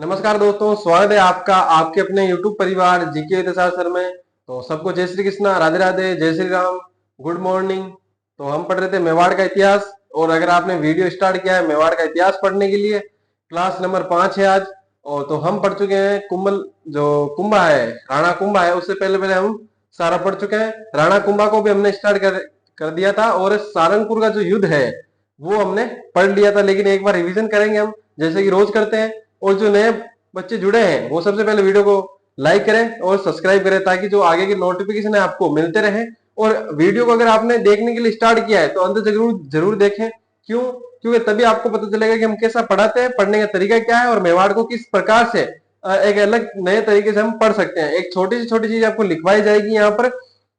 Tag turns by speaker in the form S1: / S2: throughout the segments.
S1: नमस्कार दोस्तों, स्वागत है आपका आपके अपने YouTube परिवार जीके विद्यासागर सर में। तो सबको जय श्री कृष्णा, राधे राधे, जय श्री राम, गुड मॉर्निंग। तो हम पढ़ रहे थे मेवाड़ का इतिहास। और अगर आपने वीडियो स्टार्ट किया है मेवाड़ का इतिहास पढ़ने के लिए, क्लास नंबर 5 है आज। और तो हम पढ़ चुके हैं कुंभल, जो कुंभा है, राणा कुंभा है, उससे पहले पहले हम सारा पढ़ चुके हैं। राणा कुंभा को भी हमने स्टार्ट कर दिया था। और सारंगपुर का जो युद्ध है वो हमने पढ़ लिया था, लेकिन एक बार रिवीजन करेंगे हम, जैसे कि रोज करते हैं। और जो नए बच्चे जुड़े हैं वो सबसे पहले वीडियो को लाइक करें और सब्सक्राइब करें, ताकि जो आगे की नोटिफिकेशन है आपको मिलते रहे। और वीडियो को अगर आपने देखने के लिए स्टार्ट किया है तो अंत जरूर जरूर देखें। क्यों? क्योंकि तभी आपको पता चलेगा कि हम कैसा पढ़ाते हैं, पढ़ने का तरीका क्या है, और मेवाड़ को किस प्रकार से एक अलग नए तरीके से हम पढ़ सकते हैं। एक छोटी सी छोटी चीज आपको लिखवाई जाएगी यहाँ पर।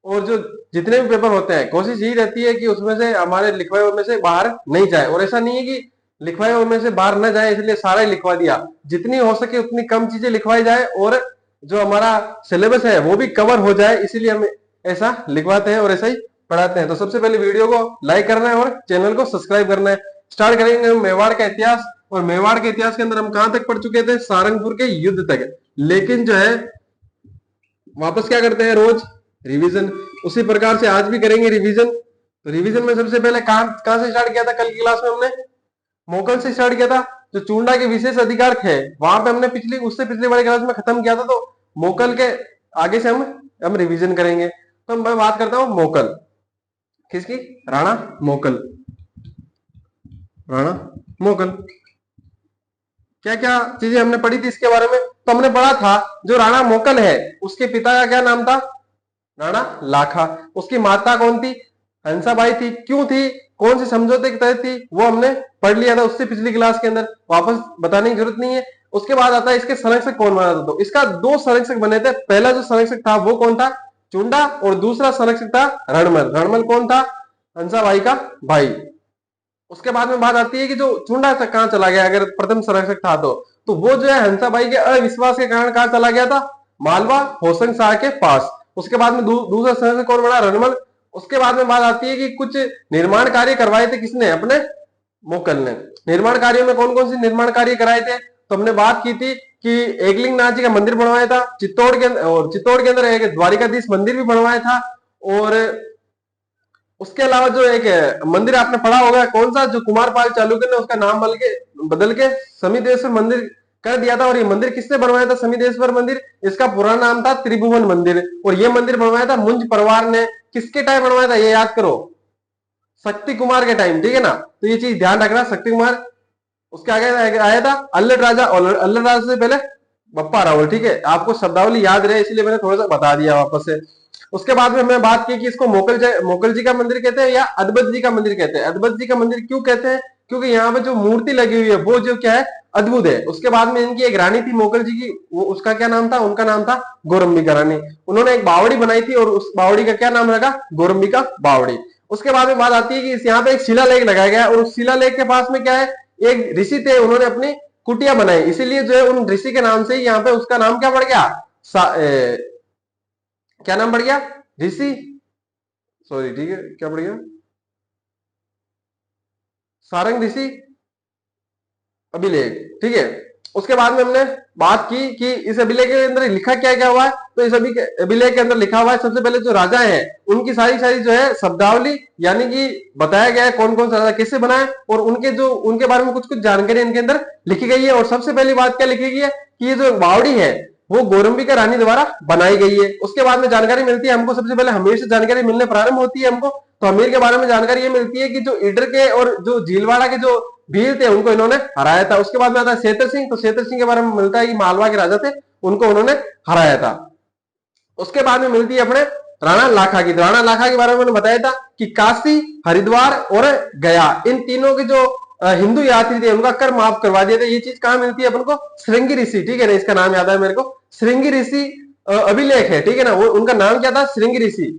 S1: और जो जितने भी पेपर होते हैं कोशिश यही रहती है कि उसमें से हमारे लिखवाए हुए में से बाहर नहीं जाए। और ऐसा नहीं है कि लिखवाए हुए में से बाहर न जाए इसलिए सारा ही लिखवा दिया। जितनी हो सके उतनी कम चीजें लिखवाई जाए और जो हमारा सिलेबस है वो भी कवर हो जाए, इसीलिए हम ऐसा लिखवाते हैं और ऐसा ही पढ़ाते हैं। तो सबसे पहले वीडियो को लाइक करना है और चैनल को सब्सक्राइब करना है। स्टार्ट करेंगे हम मेवाड़ का इतिहास। और मेवाड़ के इतिहास के अंदर हम कहां तक पढ़ चुके थे? सारंगपुर के युद्ध तक। लेकिन जो है वापस क्या करते हैं? रोज रिवीजन। उसी प्रकार से आज भी करेंगे रिवीजन। तो रिवीजन में सबसे पहले कहां से स्टार्ट किया था? कल की क्लास में हमने मोगल से स्टार्ट किया था। जो चूंडा के विशेष अधिकार थे वहां पे हमने उससे पिछले वाले क्लास में खत्म किया था। तो मोगल के आगे से हम रिवीजन करेंगे। तो मैं बात करता हूं मोगल किसकी? राणा मोगल। राणा मोगल क्या क्या चीजें हमने पढ़ी थी इसके बारे में? तो हमने पढ़ा था जो राणा मोगल है उसके पिता का क्या नाम था? राणा लाखा। उसकी माता कौन थी? हंसाबाई थी। क्यों थी? कौन से समझौते के तहत थी? वो हमने पढ़ लिया था उससे पिछली क्लास के अंदर, वापस बताने की जरूरत नहीं है। उसके बाद आता है इसके संरक्षक कौन बना था। तो इसका दो संरक्षक बने थे। पहला जो संरक्षक था वो कौन था? चुंडा। और दूसरा संरक्षक था रणमल। रणमल कौन था? हंसाबाई का भाई। उसके बाद में बात आती है कि जो चुंडा तक कहां चला गया, अगर प्रथम संरक्षक था तो वो जो है हंसाबाई के अविश्वास के कारण कहां चला गया था? मालवा होशंग शाह के पास। उसके बाद में दूसरा संरक्षक कौन बना? रणमल। उसके बाद में बात आती है कि कुछ निर्माण कार्य करवाए थे किसने? अपने मोकल ने। निर्माण कार्यों में कौन कौन से निर्माण कार्य कराए थे? तो हमने बात की थी कि एकलिंग नाथ जी का मंदिर बनवाया था चित्तौड़ के अंदर, और चित्तौड़ के अंदर एक द्वारिकाधीश मंदिर भी बनवाया था। और उसके अलावा जो एक मंदिर आपने पढ़ा होगा कौन सा, जो कुमारपाल चालुक्य ने उसका नाम बदल के समीदेश्वर मंदिर कर दिया था। और ये मंदिर किसने बनवाया था? समीदेश्वर मंदिर। इसका पूरा नाम था त्रिभुवन मंदिर। और ये मंदिर बनवाया था मुंज परिवार ने। किसके टाइम बनवाया था? ये याद करो, शक्ति कुमार के टाइम। ठीक है ना? तो ये चीज ध्यान रखना, शक्ति कुमार। उसके आगे आया था अल्लड़ राजा, और अल्लड़ राजा से पहले बप्पा रावल। ठीक है, आपको शब्दावली याद रहे इसलिए मैंने थोड़ा सा बता दिया वापस से। उसके बाद में मैं बात की कि इसको मोकल जी का मंदिर कहते हैं या अद्भुत जी का मंदिर कहते हैं। अद्भुत जी का मंदिर क्यों कहते हैं? क्योंकि यहाँ पे जो मूर्ति लगी हुई है वो जो क्या है? अद्भुत है। उसके बाद में इनकी एक रानी थी मोकल जी की, वो उसका क्या नाम था? उनका नाम था गौरम्बिका रानी। उन्होंने एक बावड़ी बनाई थी और उस बावड़ी का क्या नाम रखा? गौरम्बिका बावड़ी। उसके बाद में बात आती है कि इस यहाँ पे एक शिलालेख लगाया गया, और उस शिलालेख के पास में क्या है? एक ऋषि थे, उन्होंने अपनी कुटिया बनाई, इसीलिए जो है उन ऋषि के नाम से ही यहाँ पे उसका नाम क्या पड़ गया? क्या नाम पड़ गया? ऋषि। सॉरी, ठीक है, क्या पड़ गया? सारंग ऋषि अभिलेख। ठीक है। उसके बाद में हमने बात की कि इस अभिलेख के अंदर लिखा क्या क्या हुआ है। तो इस अभिलेख के अंदर लिखा हुआ है सबसे पहले जो राजा है उनकी सारी सारी जो है शब्दावली, यानी कि बताया गया है कौन कौन सा राजा कैसे बनाए, और उनके बारे में कुछ कुछ जानकारी इनके अंदर लिखी गई है। और सबसे पहली बात क्या लिखी गई है कि ये जो बावड़ी है वो गौरम्बिका रानी द्वारा बनाई गई है। उसके बाद में जानकारी मिलती है हमको, सबसे पहले हमीर से जानकारी मिलने प्रारंभ होती है हमको। तो हमीर के बारे में जानकारी ये मिलती है कि जो ईडर के और जो झीलवाड़ा के जो वीर थे उनको इन्होंने हराया था। उसके बाद में आता है सेतर सिंह। तो सेतर सिंह के बारे में मिलता है कि मालवा के राजा थे, उनको उन्होंने हराया था। उसके बाद में मिलती है अपने राणा लाखा की। राणा लाखा के बारे में मैंने बताया था कि काशी, हरिद्वार और गया, इन तीनों के जो हिंदू यात्री थे उनका कर माफ करवा दिया था। ये चीज कहां मिलती है अपन को? श्रृंगी ऋषि। ठीक है ना, इसका नाम याद है मेरे को, श्रृंगी ऋषि अभिलेख है। ठीक है ना, वो उनका नाम क्या था? श्रृंगी ऋषि,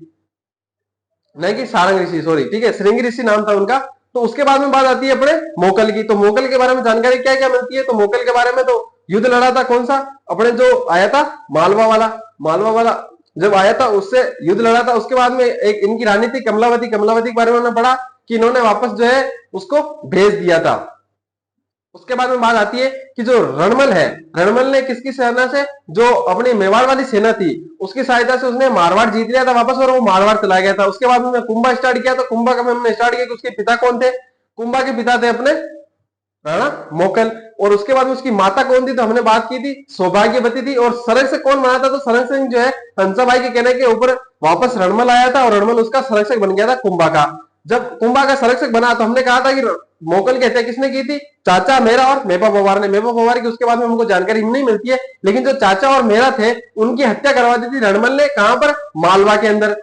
S1: नहीं कि सारंग ऋषि, सॉरी। ठीक है, श्रृंगी ऋषि नाम था उनका। तो उसके बाद में बात आती है अपने मोकल की। तो मोकल के बारे में जानकारी क्या क्या मिलती है? तो मोकल के बारे में तो युद्ध लड़ा था कौन सा? अपने जो आया था मालवा वाला। मालवा वाला जब आया था उससे युद्ध लड़ा था। उसके बाद में एक इनकी रानी थी कमलावती। कमलावती के बारे में पढ़ा कि इन्होंने वापस जो है उसको भेज दिया था। उसके बाद में बात आती है कि जो रणमल है, रणमल ने किसकी सेना से, जो अपनी मेवाड़ वाली सेना थी उसकी सहायता से उसने मारवाड़ जीत लिया था वापस, और वो मारवाड़ चला गया था। उसके बाद में कुंभा स्टार्ट किया, तो कुंभा का हमने स्टार्ट किया कि उसके पिता कौन थे, कुंभा के पिता थे अपने राणा मोकल। और उसके बाद उसकी माता कौन थी, तो हमने बात की थी सौभाग्यवती थी। और संरक्षक कौन बना था, तो संरक्षक जो है हंसाभाई के कहने के ऊपर वापस रणमल आया था, और रणमल उसका संरक्षक बन गया था कुंभा का। जब कुंभा का संरक्षक बना तो हमने कहा था कि मोकल की हत्या किसने की थी, चाचा मेरा और मेपा पवार ने। मेपा पवार की उसके बाद में हमको जानकारी नहीं मिलती है, लेकिन जो चाचा और मेरा थे उनकी हत्या करवा दी थी रणमल ने, कहां पर, मालवा के अंदर।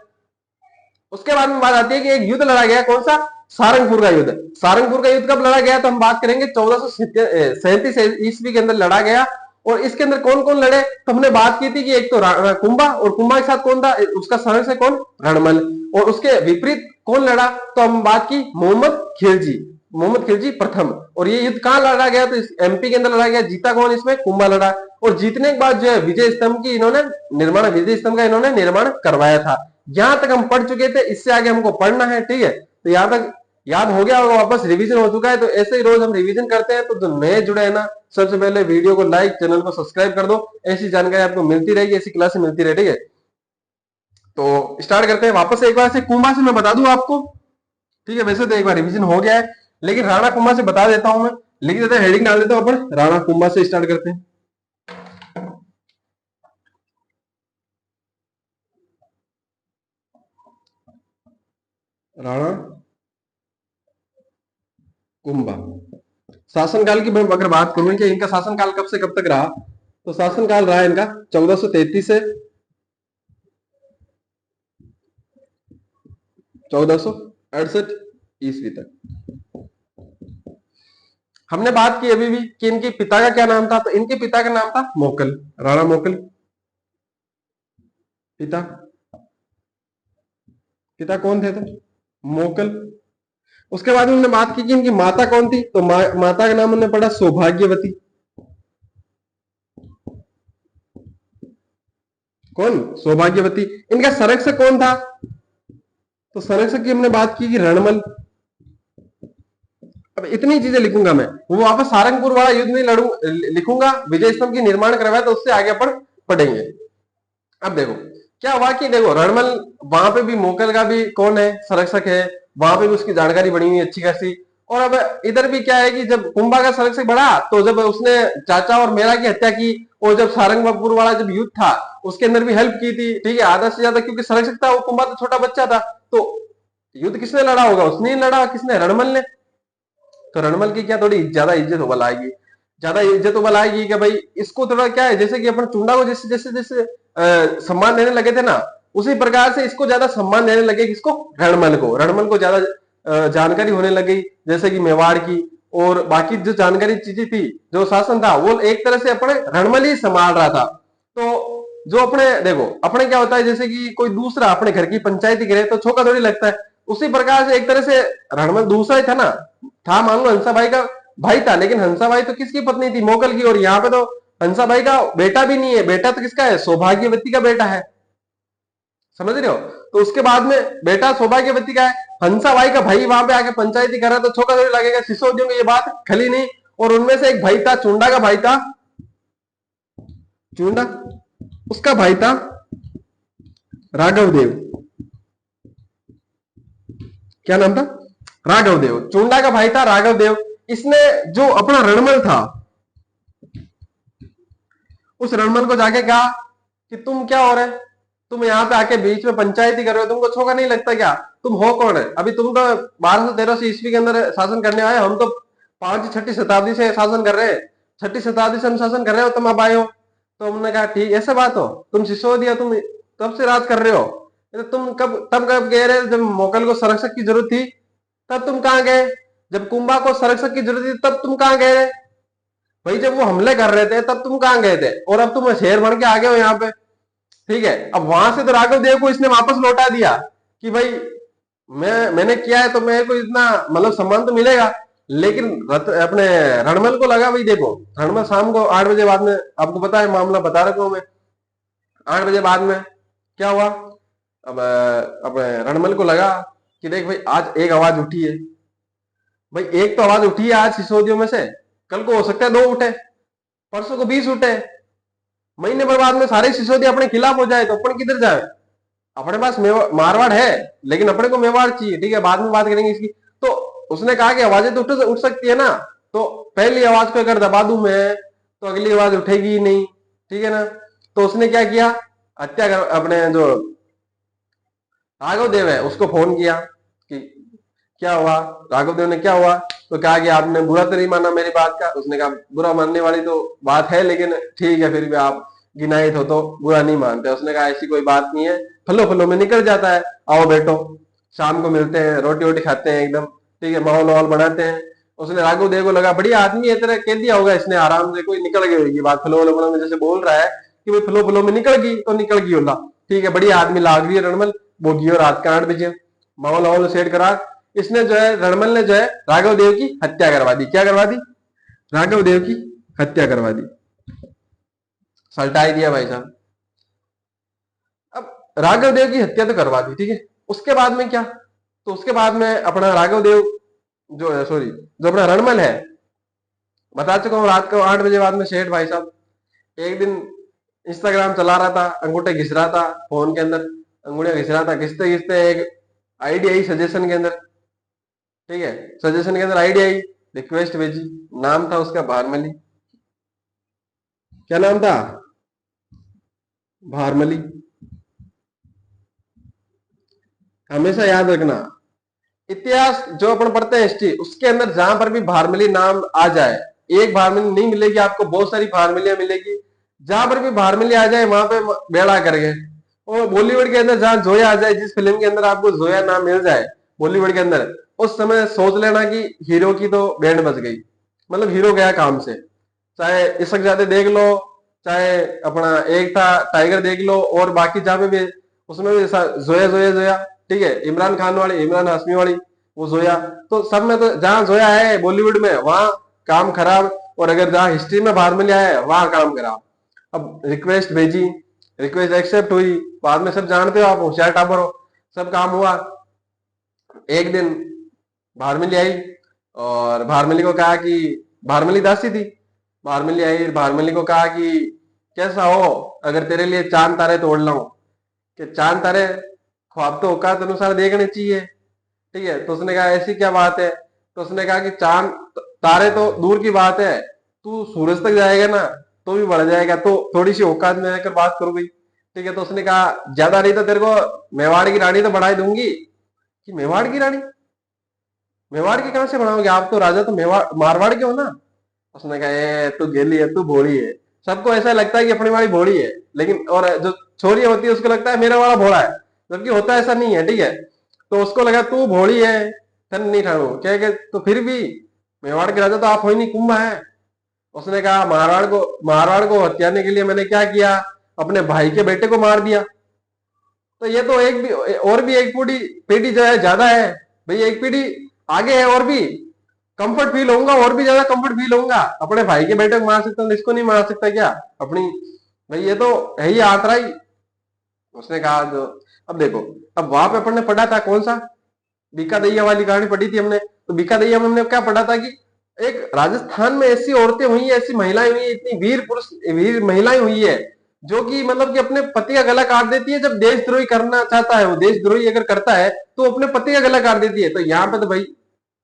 S1: उसके बाद में बात आती है कि एक युद्ध लड़ा गया, कौन सा, सारंगपुर का युद्ध। सारंगपुर का युद्ध कब लड़ा गया, तो हम बात करेंगे 1437 ईस्वी के अंदर लड़ा गया। और इसके अंदर कौन कौन लड़े, तो हमने बात की थी कि एक तो कुंभा, और कुंभा के साथ कौन था, उसका संरक्षक कौन, रणमल। और उसके विपरीत कौन लड़ा, तो हम बात की मोहम्मद खिलजी, मोहम्मद खिलजी प्रथम। और ये युद्ध कहां लड़ा गया, तो एमपी के अंदर लड़ा गया। जीता कौन इसमें, कुंभा लड़ा। और जीतने के बाद जो है विजय स्तंभ की इन्होंने निर्माण, विजय स्तंभ का इन्होंने निर्माण करवाया था। यहां तक हम पढ़ चुके थे, इससे आगे हमको पढ़ना है, ठीक है। तो यहां तक याद हो गया होगा, वापस रिवीजन हो चुका है। तो ऐसे ही रोज हम रिवीजन करते हैं। तो जो नए जुड़े हैं ना, सबसे पहले वीडियो को लाइक, चैनल को सब्सक्राइब कर दो। ऐसी जानकारी आपको मिलती रहेगी, ऐसी क्लास मिलती रहे, ठीक है। तो स्टार्ट करते हैं वापस एक बार से। कुंभा से मैं बता दूं आपको, ठीक है, वैसे तो एक बार रिवीजन हो गया है, लेकिन राणा कुंभा से बता देता हूं मैं, लिख देते हैं, हेडिंग डाल देता हूं अपन, राणा कुंभा से स्टार्ट करते हैं। राणा कुंभा शासनकाल की मैं अगर बात करूं कि इनका शासनकाल कब से कब तक रहा, तो शासनकाल रहा इनका 1433 से 1468 ईस्वी तक। हमने बात की अभी भी कि इनके पिता का क्या नाम था, तो इनके पिता का नाम था मोकल, राणा मोकल। पिता, पिता कौन थे, तो मोकल। उसके बाद हमने बात की कि इनकी माता कौन थी, तो माता का नाम हमने पढ़ा सौभाग्यवती। कौन, सौभाग्यवती। इनका संरक्षक कौन था, तो संरक्षक की हमने बात की कि रणमल। अब इतनी चीजें लिखूंगा मैं, वो वापस सारंगपुर वाला युद्ध नहीं लड़ू, लिखूंगा विजय स्तंभ की निर्माण करवाया, तो उससे आगे अपन पढ़ेंगे। अब देखो क्या हुआ कि देखो रणमल, वहां पे भी मोकल का भी कौन है, संरक्षक है, वहां पे भी उसकी जानकारी बनी हुई है अच्छी खासी। और अब इधर भी क्या है कि जब कुंभा का संरक्षक बढ़ा, तो जब उसने चाचा और मेरा की हत्या की, और जब सारंगपुर वाला जब युद्ध था उसके अंदर भी हेल्प की थी, ठीक है, आधा से ज्यादा, क्योंकि संरक्षक था वो, कुंभा तो छोटा बच्चा था। तो युद्ध किसने लड़ा होगा, उसने ही लड़ा, किसने, रणमल ने। तो रणमल की क्या थोड़ी ज्यादा इज्जत उबल आएगी, ज्यादा इज्जत उबल आएगी कि भाई इसको थोड़ा क्या है, जैसे कि अपन चुंडा को जैसे जैसे जैसे सम्मान देने लगे थे ना, उसी प्रकार से इसको ज्यादा सम्मान देने लगे, किसको, रणमल को। रणमल को ज्यादा जानकारी होने लगी, जैसे कि मेवाड़ की और बाकी जो जानकारी चीजें थी, जो शासन था वो एक तरह से अपने रणमल ही संभाल रहा था। तो जो अपने देखो, अपने क्या होता है, जैसे कि कोई दूसरा अपने घर की पंचायती करे तो छोका थोड़ी लगता है, उसी प्रकार से एक तरह से रणमल दूसरा ही था ना, था मान लो हंसा भाई का भाई था, लेकिन हंसा भाई तो किसकी पत्नी थी, मोगल की। और यहाँ पे तो हंसा भाई का बेटा भी नहीं है, बेटा तो किसका है, सौभाग्यवती का बेटा है, समझ रहे हो। तो उसके बाद में बेटा सौभाग्यवती का है, हंसा भाई का भाई वहां पे आके पंचायती कर रहा, तो छोका थोड़ी लगेगा, सिसोदियों में ये बात खली नहीं। और उनमें से एक भाई था, चुंडा का भाई था, चुंडा, उसका भाई था राघव देव। क्या नाम था, राघव देव। चुंडा का भाई था राघव देव। इसने जो अपना रणमल था, उस रणमल को जाके कहा कि तुम क्या हो रहे, तुम यहाँ पे आके बीच में पंचायती कर रहे हो, तुमको छोका नहीं लगता क्या, तुम हो कौन है, अभी तुम तो 1213 ईस्वी के अंदर शासन करने आए, हम तो 5 छठी शताब्दी से शासन कर रहे हैं, 6ठी शताब्दी से हम शासन कर रहे हो, तुम अब आए हो। तो हमने कहा ठीक, ऐसा बात हो, तुम सिसोदिया, तुम कब से राज कर रहे हो, तो तुम कब गए रहे, जब मोगल को संरक्षक की जरूरत थी तब तुम कहाँ गए, जब कुंभा को संरक्षक की जरूरत थी तब तुम कहाँ गए, भाई जब वो हमले कर रहे थे तब तुम कहाँ गए थे, और अब तुम शेर बन के आ गए हो यहाँ पे, ठीक है। अब वहां से तो राघव देव को इसने वापस लौटा दिया कि भाई मैंने किया है तो मेरे को इतना मतलब सम्मान तो मिलेगा। लेकिन अपने रणमल को लगा, भाई देखो रणमल शाम को 8 बजे बाद में, आपको पता है मामला बता रखा हूं मैं, 8 बजे बाद में क्या हुआ, अब रणमल को लगा कि देख भाई आज एक आवाज उठी है, भाई एक तो आवाज उठी है आज सिसोदियों में से, कल को हो सकता है 2 उठे, परसों को 20 उठे, महीने भर बाद में सारे सिसोदिया अपने खिलाफ हो जाए तो अपन किधर जाए? अपने पास मारवाड़ है, लेकिन अपने को मेवाड़ चाहिए, ठीक है, बाद में बात करेंगे इसकी। तो उसने कहा कि आवाजें तो उठ सकती है ना, तो पहली आवाज को अगर दबा दूं मैं तो अगली आवाज उठेगी ही नहीं, ठीक है ना। तो उसने क्या किया, हत्या कर, अपने जो राघव देव है उसको फोन किया कि क्या हुआ, राघव देव ने क्या हुआ, तो कहा कि आपने बुरा तो नहीं माना मेरी बात का। उसने कहा बुरा मानने वाली तो बात है, लेकिन ठीक है, फिर भी आप गिनाइत हो तो बुरा नहीं मानते। उसने कहा ऐसी कोई बात नहीं है, फलो फलो में निकल जाता है, आओ बैठो, शाम को मिलते हैं, रोटी वोटी खाते हैं एकदम, ठीक है, माहौल वाहौल बनाते हैं। उसने राघव देव को लगा बढ़िया आदमी है, तरह कह दिया होगा इसने आराम से, कोई निकल गई होगी बात, फलो फलो में जैसे बोल रहा है कि भाई फलो फलो में निकल गई तो निकल गई होला, ठीक है, बढ़िया आदमी लाग रही है रणमल, वो गियो रात का 8 बजे, माहौल वाहौल सेट करा। इसने जो है रणमल ने जो है राघव देव की हत्या करवा दी। क्या करवा दी? राघव देव की हत्या करवा दी, सल्टाई दिया भाई साहब। अब राघव देव की हत्या तो करवा दी, ठीक है, उसके बाद में क्या, तो उसके बाद में अपना राघव देव जो है, सॉरी, जो अपना रणमल है, बता चुका हूँ, रात को 8 बजे बाद में सेठ भाई साहब एक दिन इंस्टाग्राम चला रहा था, अंगूठे घिस रहा था फोन के अंदर, अंगुलियां घिस रहा था, घिसते घिसते एक आईडी आई सजेशन के अंदर, ठीक है, सजेशन के अंदर आईडी आई, रिक्वेस्ट भेजी, नाम था उसका भारमली। क्या नाम था? भारमली। हमेशा याद रखना, इतिहास जो अपन पढ़ते हैं हिस्ट्री, उसके अंदर जहां पर भी भारमली नाम आ जाए, एक भारमली नहीं मिलेगी आपको, बहुत सारी भारमलियां मिलेगी, जहां पर भी भारमली आ जाए वहां पे बेड़ा कर गए। और बॉलीवुड के अंदर जहां जोया आ जाए, जिस फिल्म के अंदर आपको जोया नाम मिल जाए बॉलीवुड के अंदर, उस समय सोच लेना कि हीरो की तो बैंड बज गई, मतलब हीरो गया काम से। चाहे इशक जाते देख लो, चाहे अपना एक था टाइगर देख लो, और बाकी जहां पे भी, उसमें भी जोया जोया जोया, ठीक है, इमरान खान वाली, इमरान हाशमी वाली वो जोया, तो सब में तो जहां जोया है बॉलीवुड में वहां काम खराब, और अगर जहां हिस्ट्री में बाहर मिल आया है वहां काम खराब। अब रिक्वेस्ट भेजी, रिक्वेस्ट एक्सेप्ट हुई, बाद में सब जानते हो आप, होशियार टाबर हो, सब काम हुआ। एक दिन भारमिली आई और भारमिली को कहा कि, भारमिली दासी थी, भारमिली आई, भारमिली को कहा कि कैसा हो अगर तेरे लिए चांद तारे तोड़ लाऊं, कि चांद तारे ख्वाब तो औकात अनुसार देखने चाहिए, ठीक है। तो उसने कहा ऐसी क्या बात है, तो उसने कहा कि चांद तारे तो दूर की बात है, तू सूरज तक जाएगा ना तो भी बढ़ जाएगा, तो थोड़ी सी औकात में रहकर बात करो भाई, ठीक है। तो उसने कहा ज्यादा नहीं तो तेरे को मेवाड़ की रानी तो बढ़ाई दूंगी। कि मेवाड़ की रानी? मेवाड़ की कहां से बनाओगे, आप तो राजा तो मेवाड़ मारवाड़ के हो ना। उसने कहा ए तू गेली है, तू भोड़ी है। सबको ऐसा लगता है कि अपनी वाली भोड़ी है, लेकिन और जो छोरी होती है उसको लगता है मेरा वाला भोड़ा है, जबकि होता ऐसा नहीं है, ठीक है। तो उसको लगा तू भोड़ी है, थन नहीं ठाणू क्या है, तो फिर भी मेवाड़ के राजा तो आप हो ही नहीं, कुंभा है। उसने कहा मारवाड़ को हत्याने के लिए मैंने क्या किया, अपने भाई के बेटे को मार दिया। तो ये तो एक भी और भी एक पीढ़ी पीढ़ी जो है ज्यादा है भाई, एक पीढ़ी आगे है, और भी कंफर्ट फील होऊंगा, और भी ज्यादा कंफर्ट फील होऊंगा, अपने भाई के बेटे को मार सकता हूँ, इसको नहीं मार सकता क्या अपनी, भाई ये तो है ही आतराई। उसने कहा जो, अब देखो, अब वहां पे अपन ने पढ़ा था कौन सा, बीका दैया वाली कहानी पढ़ी थी हमने, तो बीका दैया में हमने क्या पढ़ा था कि एक राजस्थान में ऐसी औरतें हुई है, ऐसी महिलाएं हुई है, इतनी वीर पुरुष वीर महिलाएं हुई है, जो कि मतलब कि अपने पति का गला काट देती है, जब देशद्रोही करना चाहता है, वो देशद्रोही अगर करता है तो अपने पति का गला काट देती है। तो यहाँ पे तो भाई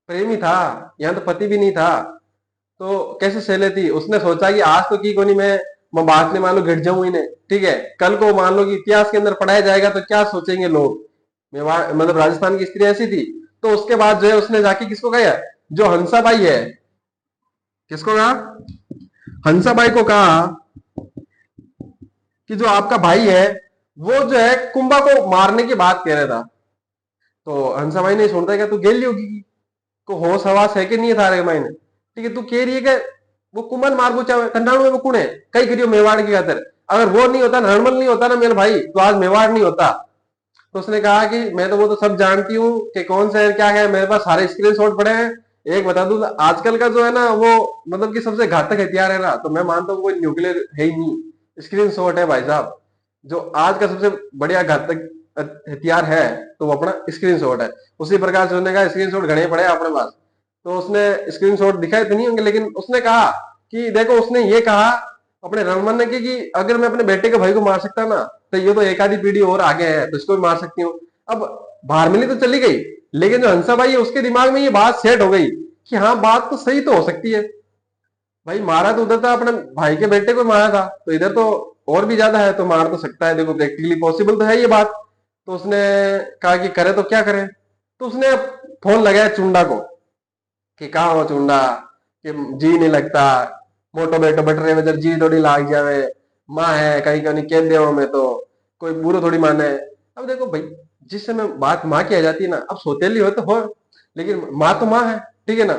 S1: प्रेम ही था, यहाँ तो पति भी नहीं था, तो कैसे सह लेती। उसने सोचा कि आज तो की कोनी मैं बात नहीं, मान लो घिट जाऊं इन्हें, ठीक है, कल को मान लो कि इतिहास के अंदर पढ़ाया जाएगा तो क्या सोचेंगे लोग, मेवाड़ मतलब राजस्थान की स्त्री ऐसी थी। तो उसके बाद जो है उसने जाके किसको कहा, जो हंसाबाई है, किसको कहा, हंसाबाई को कहा कि जो आपका भाई है वो जो है कुंभा को मारने की बात कह रहा था। तो हंसाबाई ने सुनता है क्या तू गेली होगी को होश हवास है कि नहीं है थारे मायने, ठीक है, तू कह रही है कि वो कुमन मार को चाहे कंडाणु में वो कुण है, कई करियो मेवाड़ की खातिर, अगर वो नहीं होता, नरमल नहीं होता ना मेरे भाई, तो आज मेवाड़ नहीं होता। तो उसने कहा कि मैं तो वो तो सब जानती हूँ कि कौन सा है क्या है, मेरे पास सारे स्क्रीनशॉट पड़े हैं। एक बता दूं, आजकल का जो है ना वो मतलब कि सबसे घातक हथियार है ना, तो मैं मानता हूँ कोई न्यूक्लियर है ही नहीं, स्क्रीनशॉट है भाई साहब। जो आज का सबसे बढ़िया घातक हथियार है तो वो अपना स्क्रीनशॉट है। उसी प्रकार से उसने कहा स्क्रीनशॉट घने पड़े हैं अपने पास। तो उसने स्क्रीनशॉट दिखाए तो नहीं होंगे, लेकिन उसने कहा कि देखो, उसने ये कहा अपने रणमल ने कि अगर मैं अपने बेटे के भाई को मार सकता ना, तो ये तो एक आधी पीढ़ी और आगे है, तो इसको भी मार सकती हूँ। अब भारमिली तो चली गई, लेकिन जो हंसा भाई है उसके दिमाग में ये बात सेट हो गई कि हाँ, बात तो सही तो हो सकती है। भाई मारा तो उधर था, अपने भाई के बेटे को मारा था, तो इधर तो और भी ज्यादा है, तो मार तो सकता है, देखो प्रैक्टिकली पॉसिबल तो है ये बात। तो उसने कहा कि करे तो क्या करे, तो उसने फोन लगाया चुंडा को कि कहा हो चुंडा, कि जी नहीं लगता, मोटो बेटो बटरे में जब जी थोड़ी लाग जावे, माँ है कहीं कहीं कह दे में तो कोई बुरो थोड़ी माने। अब देखो भाई, जिस समय बात माँ की आ जाती है ना, अब सोतेली हो तो हो, लेकिन माँ तो माँ है, ठीक है ना।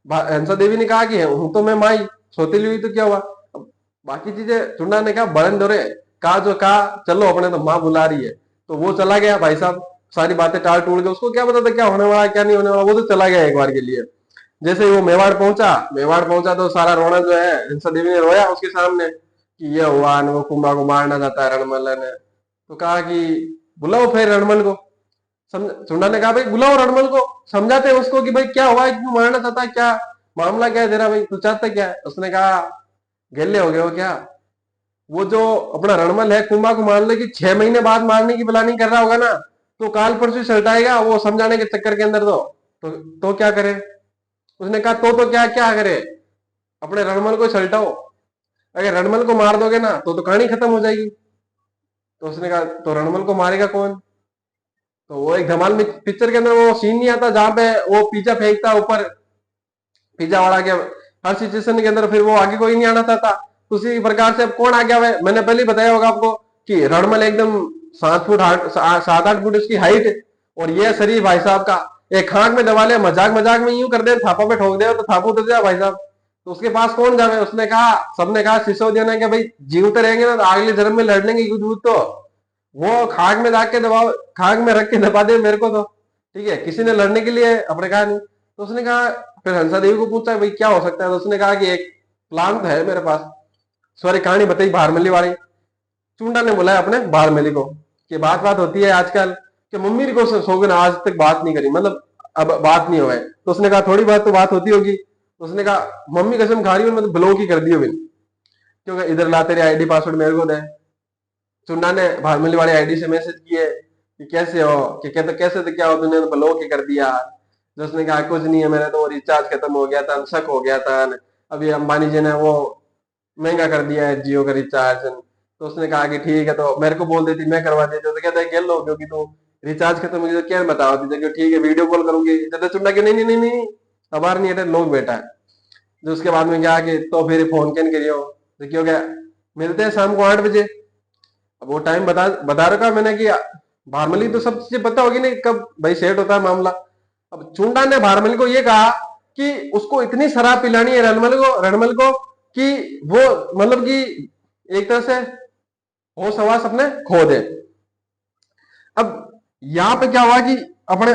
S1: हंसा देवी ने कहा कि हूं तो मैं माँ ही, सोतेली हुई तो क्या हुआ। अब बाकी चीजें चुन्ना ने कहा बड़न दो रे, कहा जो कहा, चलो अपने तो माँ बुला रही है, तो वो चला गया भाई साहब। सारी बातें टाल टूट के, उसको क्या पता था क्या होने वाला क्या नहीं होने वाला, वो तो चला गया एक बार के लिए। जैसे ही वो मेवाड़ पहुंचा तो सारा रोना जो है, हंसा देवी ने रोया उसके सामने कि ये हुआ न, वो कुंभा को मारना चाहता है रणमल ने। तो कहा कि बुलाओ फिर रणमल को। सुंडा ने कहा भाई बुलाओ रणमल को, समझाते हैं उसको कि भाई क्या हुआ, क्यों मारना चाहता है, क्या मामला क्या है तेरा, भाई तू चाहता क्या है। उसने कहा गेले हो गए हो क्या, वो जो अपना रणमल है कुंभा को मान ले कि 6 महीने बाद मारने की प्लानिंग कर रहा होगा ना, तो काल परसों सल्टाएगा वो समझाने के चक्कर के अंदर। तो क्या करे। उसने कहा तो क्या क्या करे, अपने रणमल को सल्टाओ, अगर रणमल को मार दोगे ना तो कहानी खत्म हो जाएगी। तो उसने कहा तो रणमल को मारेगा कौन। तो वो एक धमाल में पिक्चर के अंदर वो सीन नहीं आता जहां पे वो पिज्जा फेंकता ऊपर, पिज्जा वाला के हर सिचुएशन के अंदर फिर वो आगे कोई नहीं आना चाहता। उसी प्रकार से अब कौन आ गया है, मैंने पहले ही बताया होगा आपको कि रणमल एकदम 7 फुट 7-8 फुट उसकी हाइट, और ये शरीर भाई साहब का, एक खाक में दबा ले, मजाक मजाक में यूं कर दे, थापा पे ठोक दे तो थापा उतर जाए भाई साहब। तो उसके पास कौन जावे। उसने कहा, सबने कहा सिसोदिया ने कि भाई जीवते रहेंगे ना तो अगले जन्म में लड़ लेंगे युद्ध। तो वो खाक में जाके दबाव, खाक में रख के दबा दे मेरे को तो, ठीक है, किसी ने लड़ने के लिए अपने कहा नहीं। तो उसने कहा, फिर हंसा देवी को पूछा भाई क्या हो सकता है, तो उसने कहा कि एक प्लान तो है मेरे पास। सॉरी, कहानी बताई भारमली वाली। चुंडा ने बुलाया अपने भारमली को कि बात बात होती है आजकल, कि मम्मी को सोगन आज तक बात नहीं करी, मतलब अब बात नहीं हुआ है। तो उसने कहा थोड़ी बात तो बात होती होगी। तो उसने कहा मम्मी कसम खा रही हूँ, मतलब ब्लॉक ही कर दियो बिन, क्योंकि इधर ला तेरी आईडी पासवर्ड मेरे को दे। चुन्ना ने भारमली वाली आईडी से मैसेज किए कि कैसे हो, कि कहते कैसे तो क्या हो, तूने तो ब्लॉक ही कर दिया। तो उसने कहा कुछ नहीं है, मेरा तो रिचार्ज खत्म हो गया था, शक हो गया था, अभी अंबानी जी ने वो महंगा कर दिया है जियो का रिचार्ज। तो उसने कहा कि ठीक है, तो मेरे को बोल देती मैं करवा देती, तो कहता है खेल लो, क्योंकि तू रिचार्ज खत्म हो गया तो क्या बताओ दीजिए, ठीक है वीडियो कॉल करूंगी। कहता चुन्ना के नहीं नहीं नहीं नहीं, अबार नहीं हटे लोग बेटा है। जो उसके बाद में क्या कि तो फिर फोन कैन करियो, तो क्यों क्या, मिलते हैं शाम को 8 बजे। अब वो टाइम बता बता रखा मैंने कि भारमली तो सब चीजें पता होगी नहीं कब भाई सेट होता है मामला। अब चुंडा ने भारमली को ये कहा कि उसको इतनी शराब पिलानी है रणमल को कि वो मतलब कि एक तरह से होश हवास अपने खो दे। अब यहाँ पे क्या हुआ कि अपने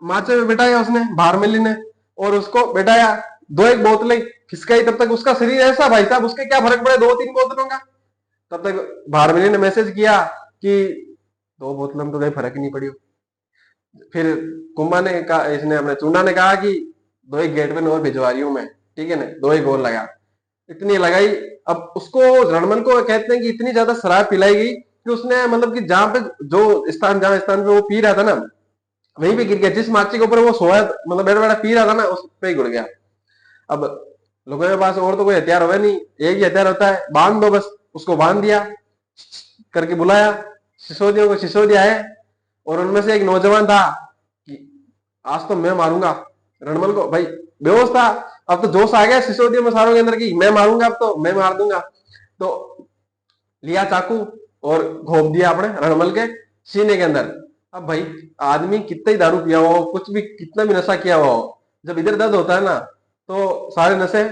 S1: माचे में बिठाया उसने भारमली ने, और उसको बिठाया, दो एक बोतलें खिसकाई, तब तक उसका शरीर ऐसा भाई साहब, उसके क्या फर्क पड़े 2-3 बोतलों का। तब तक भारमली ने मैसेज किया कि 2 बोतलों में तो कोई फर्क ही नहीं पड़ी। फिर कुंभा ने कहा, इसने अपने चूना ने कहा कि दो एक गेट पे और भिजवा रही हूं मैं, ठीक है ना, दो एक और लगा, इतनी लगाई। अब उसको रणमल को कहते हैं कि इतनी ज्यादा शराब पिलाई गई कि उसने मतलब कि जहां पे जहां स्थान पे वो पी रहा था ना, वहीं पे गिर गया, जिस माची के ऊपर वो सोया मतलब बैठा बैठा पी रहा था ना, उस पे ही गिर गया। अब लोगों के पास और तो कोई हथियार हुआ नहीं, एक ही हथियार होता है, बांध दो बस। उसको बांध दिया, करके बुलाया सिसोदियों को, सिसोदिया है, और उनमें से एक नौजवान था कि आज तो मैं मारूंगा रणमल को। भाई बेहोश था, अब तो जोश आ गया सिसोदिया मसारों के अंदर की, मैं मारूंगा, अब तो मैं मार दूंगा। तो लिया चाकू और घोप दिया अपने रणमल के सीने के अंदर। अब भाई आदमी कितना ही दारू पिया हुआ हो, कुछ भी कितना भी नशा किया हुआ हो, जब इधर दर्द होता है ना तो सारे नशे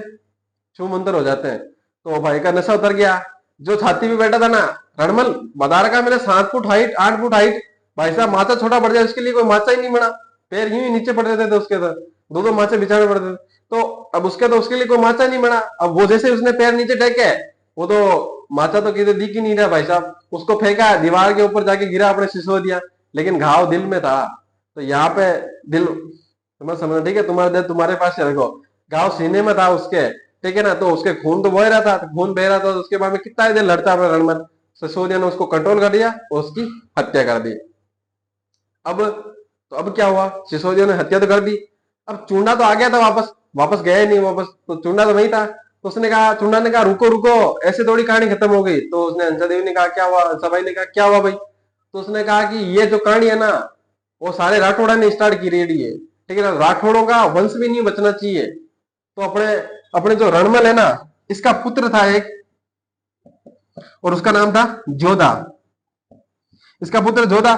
S1: छू मंतर हो जाते हैं। तो भाई का नशा उतर गया। जो छाती पे बैठा था ना रणमल, बता रखा मैंने 7 फुट हाइट 8 फुट हाइट, भाई साहब माथा छोटा पड़ जाए उसके लिए कोई माचा ही नहीं बना, पैर यूं ही नीचे पड़ जाते थे उसके, तो दो माचे बिछाने पड़ते थे। तो अब उसके लिए कोई माचा नहीं बना। अब वो जैसे उसने पैर नीचे टेके, वो तो माचा तो किधर दिख ही नहीं रहा भाई साहब, उसको फेंका दीवार के ऊपर जाके गिरा, अपने सिसो दिया, लेकिन घाव दिल में था। तो यहाँ पे दिल तुम्हें समझना, ठीक है। तुम्हारा दिल तुम्हारे पास है, देखो गाँव सीने में था उसके, ठीक है ना, तो उसके खून तो बह रहा था, खून बह रहा था, तो उसके बाद में कितना देर लड़ता अपना रणमल। सिसोदिया ने उसको कंट्रोल कर दिया और उसकी हत्या कर दी। अब तो अब क्या हुआ, सिसोदिया ने हत्या तो कर दी। अब चूंडा तो आ गया था वापस, वापस गया ही नहीं वापस, तो चूंडा तो वही था। तो उसने कहा, चूंडा ने कहा रुको रुको, ऐसे थोड़ी कहानी खत्म हो गई। तो उसने, हंसा देवी ने कहा क्या हुआ, हंसा भाई ने कहा क्या हुआ भाई। तो उसने कहा कि ये जो कहानी है ना, वो सारे राठौड़ा ने स्टार्ट की रेडी है, ठीक है ना, राठौड़ों का वंश भी नहीं बचना चाहिए। तो अपने अपने जो रणमल है ना, इसका पुत्र था एक, और उसका नाम था जोधा, इसका पुत्र जोधा।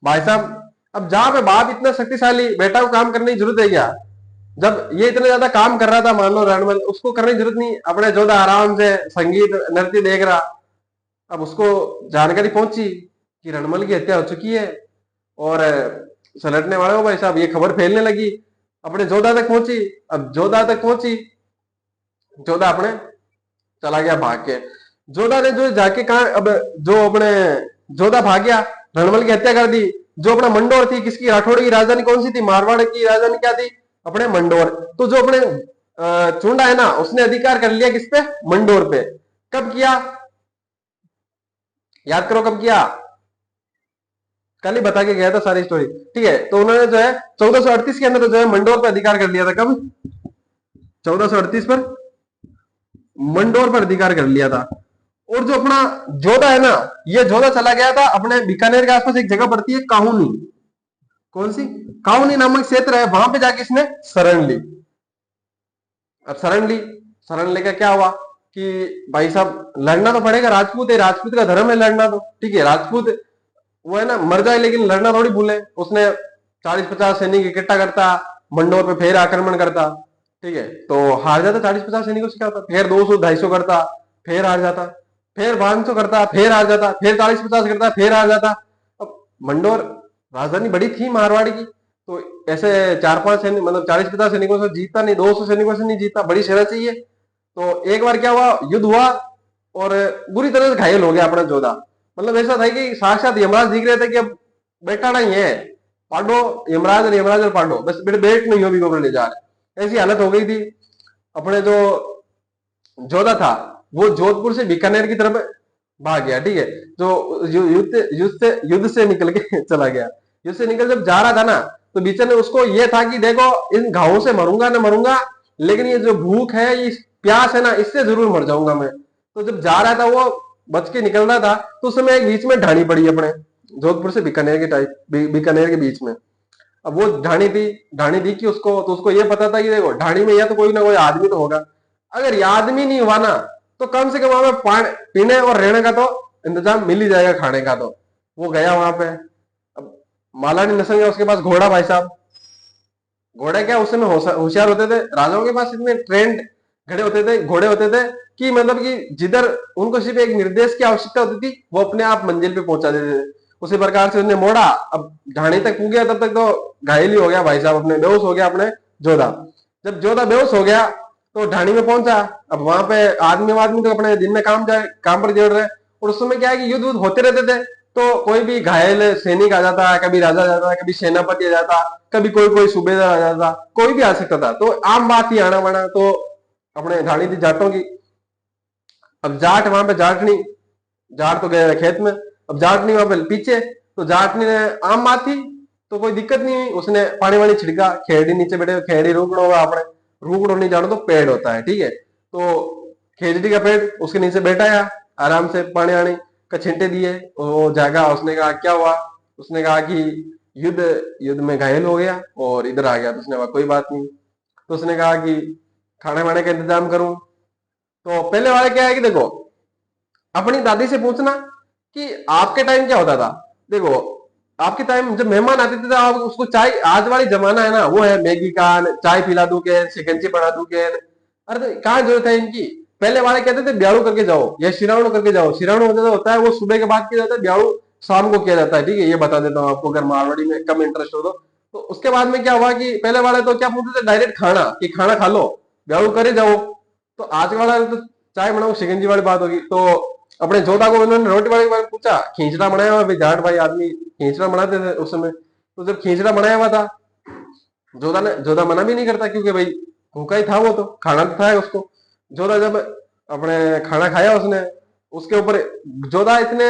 S1: भाई साहब, अब जहां पे बाप इतना शक्तिशाली, बेटा को काम करने की जरूरत है क्या? जब ये इतना ज्यादा काम कर रहा था, मान लो रणमल, उसको करने की जरूरत नहीं, अपने जोधा आराम से संगीत नृत्य देख रहा। अब उसको जानकारी पहुंची कि रणमल की हत्या हो चुकी है, और सलटने वाले हो भाई साहब, ये खबर फैलने लगी, अपने जोधा तक पहुंची। अब जोधा तक पहुंची, जोधा अपने चला गया भाग के। जोधा ने जो जाके कहा, अब जो अपने जोधा भाग गया, रणमल की हत्या कर दी। जो अपना मंडोर थी, किसकी, राठौड़ की राजधानी कौन सी थी, मारवाड़ की राजधानी क्या थी, अपने मंडोर। तो जो अपने चुंडा है ना, उसने अधिकार कर लिया किस पे, मंडोर पे। कब किया, याद करो कब किया, कल ही बता के गया था सारी स्टोरी, ठीक है। तो उन्होंने जो है 1438 के अंदर जो है मंडोर पर अधिकार कर लिया था। कब, 1438 पर मंडोर पर अधिकार कर लिया था। और जो अपना जोधा है ना, ये जोधा चला गया था अपने बीकानेर के आसपास, एक जगह पड़ती है काहुनी, कौन सी, काहुनी नामक क्षेत्र है, वहां पे जाके इसने शरण ली। अब शरण ली, शरण लेकर क्या हुआ कि भाई साहब लड़ना तो पड़ेगा, राजपूत है, राजपूत का धर्म है लड़ना, तो ठीक है, राजपूत वो है ना, मर जाए लेकिन लड़ना थोड़ी भूले। उसने 40-50 सैनिक इकट्ठा करता, मंडोर पे फिर आक्रमण करता, ठीक है। तो हार जाता 40-50 सैनिकों से, क्या होता, फिर 200-250 करता, फिर हार जाता, फिर 500 करता, फिर हार जाता, फिर 40-50 करता, फिर हार जाता। अब मंडोर राजधानी बड़ी थी मारवाड़ की, तो ऐसे 4-5 सैनिक, मतलब 40-50 सैनिकों से जीतता नहीं, 200 सैनिकों से नहीं जीतता, बड़ी सेना चाहिए। तो एक बार क्या हुआ, युद्ध हुआ, और बुरी तरह से घायल हो गया अपना जोधा। मतलब ऐसा था कि साक्षात यमराज दिख रहे थे कि अब बैठा नहीं है, पांडो, यमराज और पांडो, बस बेटे बैठ नहीं हो भी को ले जा रहे, ऐसी हालत हो गई थी। अपने जो जोधा था, वो जोधपुर से बीकानेर की तरफ भाग गया, ठीक है। जो युद्ध से निकल के चला गया। युद्ध से निकल जब जा रहा था ना, तो बीच में उसको ये था कि देखो इन घावों से मरूंगा ना मरूंगा, लेकिन ये जो भूख है, ये प्यास है ना, इससे जरूर मर जाऊंगा मैं। तो जब जा रहा था वो, बच के निकल रहा था, तो उस समय एक बीच में ढाणी पड़ी अपने जोधपुर से बीकानेर के बीकानेर के बीच में। अब वो ढाणी थी कि उसको, तो उसको ये पता था कि देखो ढाणी में या तो कोई ना कोई आदमी तो होगा, अगर ये आदमी नहीं हुआ ना, तो कम से कम वहां पे पानी पीने और रहने का तो इंतजाम मिल ही जाएगा, खाने का। तो वो गया वहां पे। अब मालानी नसंग है उसके पास घोड़ा, भाई साहब, घोड़े क्या उस समय होशियार होते थे, राजाओं के पास इतने ट्रेंड घड़े होते थे, घोड़े होते थे, कि मतलब कि जिधर उनको सिर्फ एक निर्देश की आवश्यकता होती थी, वो अपने आप मंजिल पे पहुंचा देते थे। उसी प्रकार से उसने मोड़ा, अब ढाणी तक पहुंच तब तक तो घायल ही हो गया भाई साहब, अपने बेहोश हो गया अपने जोधा। जब जोधा बेहोश हो गया, तो ढाणी में पहुंचा। अब वहां पे आदमी तो अपने दिन में काम पर जोड़ रहे। और उस समय क्या है कि युद्ध होते रहते थे, तो कोई भी घायल सैनिक आ जाता, कभी राजा आ जाता, कभी सेनापति आ जाता, कभी कोई कोई सूबेदार आ जाता, कोई भी आ सकता था, तो आम बात ही आना वाना। तो अपने ढाणी थी जाटों की। अब जाट वहां पे जाट नहीं, जाट तो गए खेत में, अब जाट नहीं वहां पे पीछे। तो जाट ने, आम बात थी, तो कोई दिक्कत नहीं हुई, उसने पानी वानी छिड़का, खेड़ी नीचे बैठे, खेड़ी रुकड़ा होगा अपने, रुकड़ो नहीं जानो तो पेड़ होता है, ठीक है। तो खेजड़ी का पेड़, उसके नीचे बैठा है, आराम से पानी आनी का छींटे दिए, वो जागा। उसने कहा क्या हुआ, उसने कहा कि युद्ध युद्ध में घायल हो गया और इधर आ गया। तो उसने कहा कोई बात नहीं। तो उसने कहा कि खाने वाने का इंतजाम करूं। तो पहले वाले क्या है कि देखो, अपनी दादी से पूछना कि आपके टाइम क्या होता था। देखो, आपके टाइम जब मेहमान आते थे, तो आप उसको चाय, आज वाली जमाना है ना, वो है मैगी का, चाय पिला दूं के, शिकंजी बना दूं के, अरे तो कहाँ जरूरत है इनकी। पहले वाले कहते थे ब्याड़ू करके जाओ या शिरावण करके जाओ। शिरावण होता है वो सुबह के बाद किया जाता है, ब्याड़ू शाम को किया जाता है, ठीक है। ये बता देता हूँ आपको, अगर मारवाड़ी में कम इंटरेस्ट हो तो उसके बाद में क्या हुआ कि पहले वाले तो क्या पूछते थे, डायरेक्ट खाना, कि खाना खा लो, ब्याड़ू करे जाओ। तो आज वाला तो चाय बनाओ, शिकंजी वाली बात होगी। तो अपने जोधा को उन्होंने रोटी वाले के बारे में पूछा, खींचड़ा बनाया हुआ, जाट भाई आदमी खींचड़ा बनाते थे उस समय। तो जब खींचड़ा बनाया हुआ था, जोधा मना भी नहीं करता, क्योंकि भाई भूखा ही था, वो तो खाना तो था उसको। जोधा जब अपने खाना खाया उसने, उसके ऊपर जोधा इतने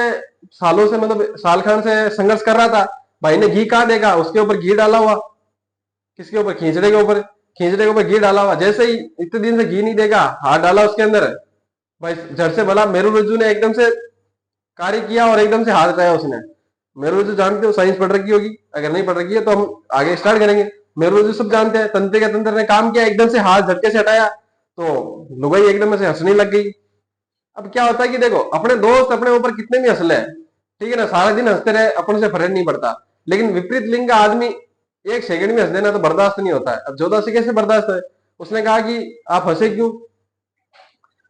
S1: सालों से, मतलब साल खान से संघर्ष कर रहा था। भाई ने घी कहाँ देगा, उसके ऊपर घी डाला हुआ, किसके ऊपर, खींचड़े के ऊपर, खींचड़े के ऊपर घी डाला हुआ। जैसे ही इतने दिन से घी नहीं देगा, हाथ डाला उसके अंदर, भाई झट से भला मेरू रज्जू ने एकदम से कार्य किया और एकदम से हाथ हटाया उसने। मेरू रज्जू जानते हो, साइंस पढ़ रखी होगी, अगर नहीं पढ़ रखी है तो हम आगे स्टार्ट करेंगे। मेरू रज्जू सब जानते हैं, तंत्र के तंत्र ने काम किया, एकदम से हाथ झटके से हटाया, तो लुगाई एकदम से हंसने लग गई। अब क्या होता है कि देखो, अपने दोस्त अपने ऊपर कितने भी हंस ले, ठीक है ना, सारा दिन हंसते रहे, अपन से फर्क नहीं पड़ता। लेकिन विपरीत लिंग का आदमी एक सेकंड में हंस देना तो बर्दाश्त नहीं होता है। अब जोधा से कैसे बर्दाश्त है? उसने कहा कि आप हंसे क्यों?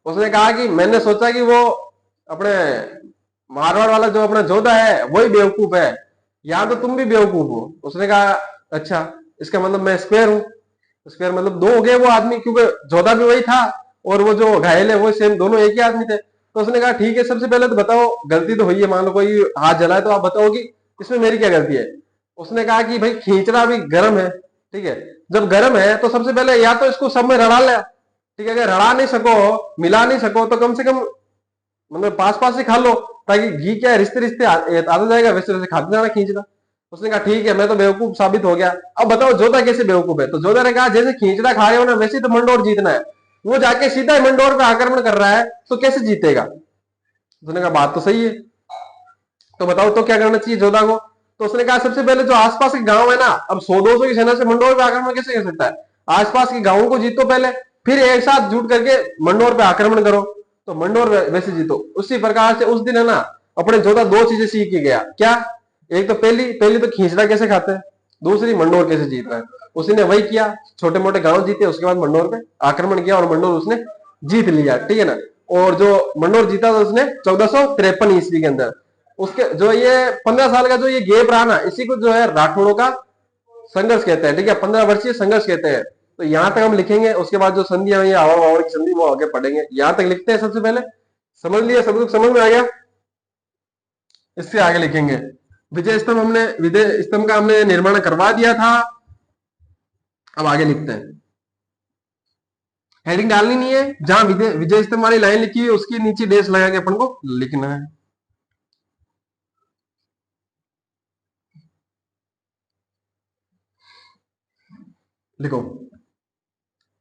S1: उसने कहा कि मैंने सोचा कि वो अपने मारवाड़ वाला जो अपना जोधा है वही बेवकूफ है, या तो तुम भी बेवकूफ हो। उसने कहा अच्छा, इसका मतलब मैं स्क्वायर हूँ। स्क्वायर मतलब दो हो गए वो आदमी, क्योंकि जोधा भी वही था और वो जो घायल है वो सेम, दोनों एक ही आदमी थे। तो उसने कहा ठीक है, सबसे पहले तो बताओ, गलती तो हुई है, मान लो कोई हाथ जलाए तो आप बताओ कि इसमें मेरी क्या गलती है। उसने कहा कि भाई खींचना भी गर्म है, ठीक है, जब गर्म है तो सबसे पहले या तो इसको सब में रड़ा ले, ठीक है, अगर रड़ा नहीं सको, मिला नहीं सको, तो कम से कम मतलब पास पास से खा लो, ताकि घी क्या है, रिश्ते रिश्ते आता जाएगा, वैसे वैसे खाते जाना खींचना। उसने कहा ठीक है, मैं तो बेवकूफ साबित हो गया। अब बताओ जोधा कैसे बेवकूफ है? तो जोधा ने कहा जैसे खींचड़ा खा रहे हो ना, वैसे ही तो मंडोर जीतना है। वो जाके सीधा ही मंडोर पे आक्रमण कर रहा है, तो कैसे जीतेगा? उसने कहा बात तो सही है, तो बताओ तो क्या करना चाहिए जोधा को? तो उसने कहा सबसे पहले जो आसपास के गांव है ना, अब 100-200 की सेना से मंडोर पे आक्रमण कैसे कर सकता है? आसपास के गांवों को जीतो पहले, फिर एक साथ जुट करके मंडोर पे आक्रमण करो, तो मंडोर वैसे जीतो। उसी प्रकार से उस दिन है ना, अपने जोधा दो चीजें सीख के गया। क्या? एक तो पहली पहली तो खींचड़ा कैसे खाते हैं, दूसरी मंडोर कैसे जीतना है। उसने वही किया, छोटे मोटे गांव जीते, उसके बाद मंडोर पे आक्रमण किया और मंडोर उसने जीत लिया, ठीक है ना। और जो मंडोर जीता था उसने 1453 ईस्वी के अंदर। उसके जो ये 15 साल का जो ये गैप रहा ना, इसी को जो है राठौड़ों का संघर्ष कहते हैं, ठीक है, 15 वर्षीय संघर्ष कहते हैं। तो यहां तक हम लिखेंगे, उसके बाद जो संधि है आवड़ वावड़ की संधि वो आगे पढ़ेंगे। यहां तक लिखते हैं सबसे पहले, समझ लिया, सब कुछ समझ में आ गया? इससे आगे लिखेंगे। विजय स्तंभ का हमने निर्माण करवा दिया था। अब आगे लिखते हैं, हेडिंग डालनी नहीं है, जहां विजय विजय स्तंभ वाली लाइन लिखी हुई है उसके नीचे डेश लगा के अपन को लिखना है। लिखो,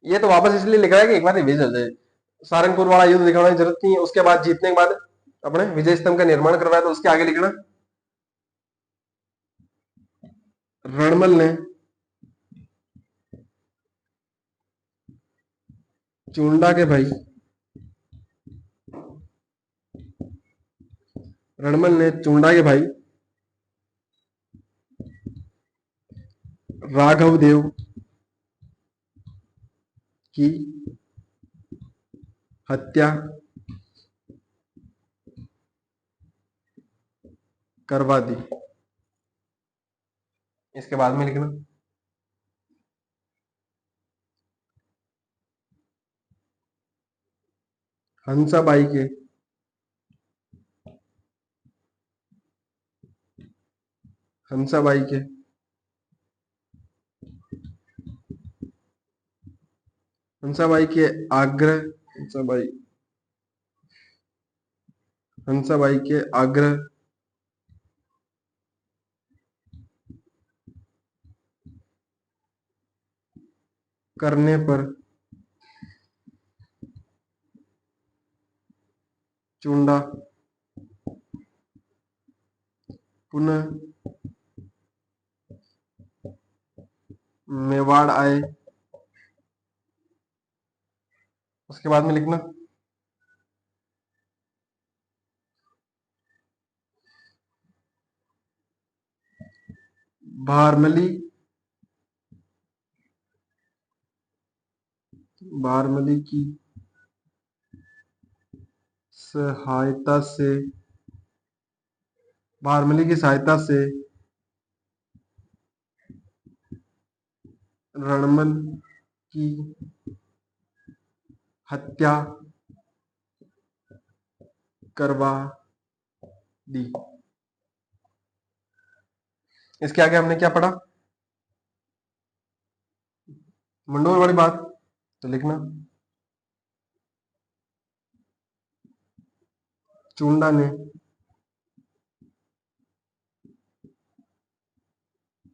S1: ये तो वापस इसलिए लिख रहा है कि एक बार रिवीज हो जाए। सारंगपुर वाला युद्ध दिखाने की जरूरत नहीं है, उसके बाद जीतने के बाद अपने विजय स्तंभ का निर्माण करवाया, तो उसके आगे लिखना, रणमल ने चुंडा के भाई, रणमल ने चुंडा के भाई राघव देव की हत्या करवा दी। इसके बाद में लिखना, हंसाबाई के हंसाबाई के हंसाबाई के आग्रह हंसाबाई के आग्रह करने पर चुंडा पुनः मेवाड़ आए। उसके बाद में लिखना, बारमली बारमली की सहायता से बारमली की सहायता से रणमल की हत्या करवा दी। इसके आगे हमने क्या पढ़ा? मंडोर वाली बात तो लिखना। चुंडा ने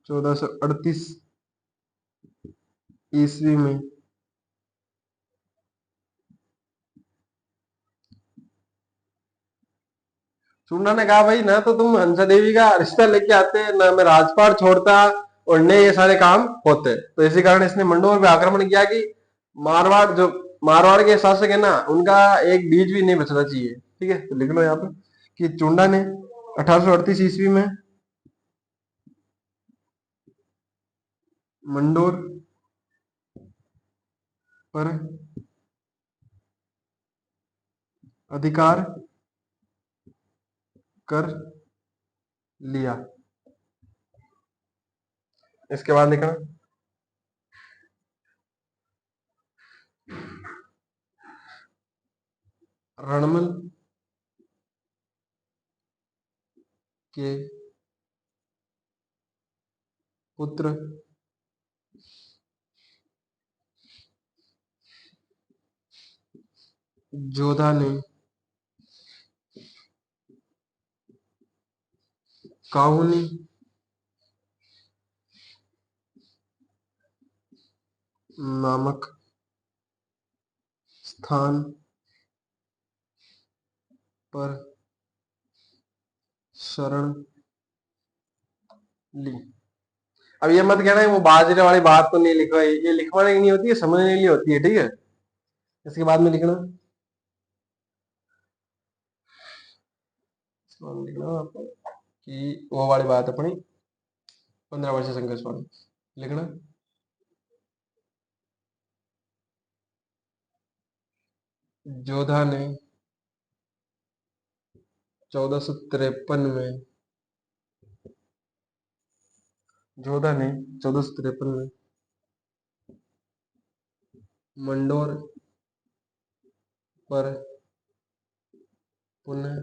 S1: 1438 ईस्वी में चुंडा ने कहा भाई ना तो तुम हंसा देवी का रिश्ता लेके आते ना मैं राजपाट छोड़ता और न ये सारे काम होते। तो इसी कारण इसने मंडोर पे आक्रमण किया कि मारवाड़ जो मारवाड़ के शासक है ना उनका एक बीज भी नहीं बचना चाहिए। ठीक है, तो लिख लो यहाँ पे कि चुंडा ने 1838 ईस्वी में मंडोर पर अधिकार कर लिया। इसके बाद लिखना रणमल के पुत्र जोधा ने काहुनी नामक स्थान पर शरण ली। अब ये मत कहना है वो बाजरे वाली बात तो नहीं लिखवाई, ये लिखवाने की नहीं होती है, समझने के लिए होती है। ठीक है, इसके बाद में लिखना, इसके बाद में लिखना आपको कि वो वाली बात अपनी 15 वर्षीय संघर्ष वाली लिखना। जोधा ने 1453 में जोधा ने 1453 में मंडोर पर पुनः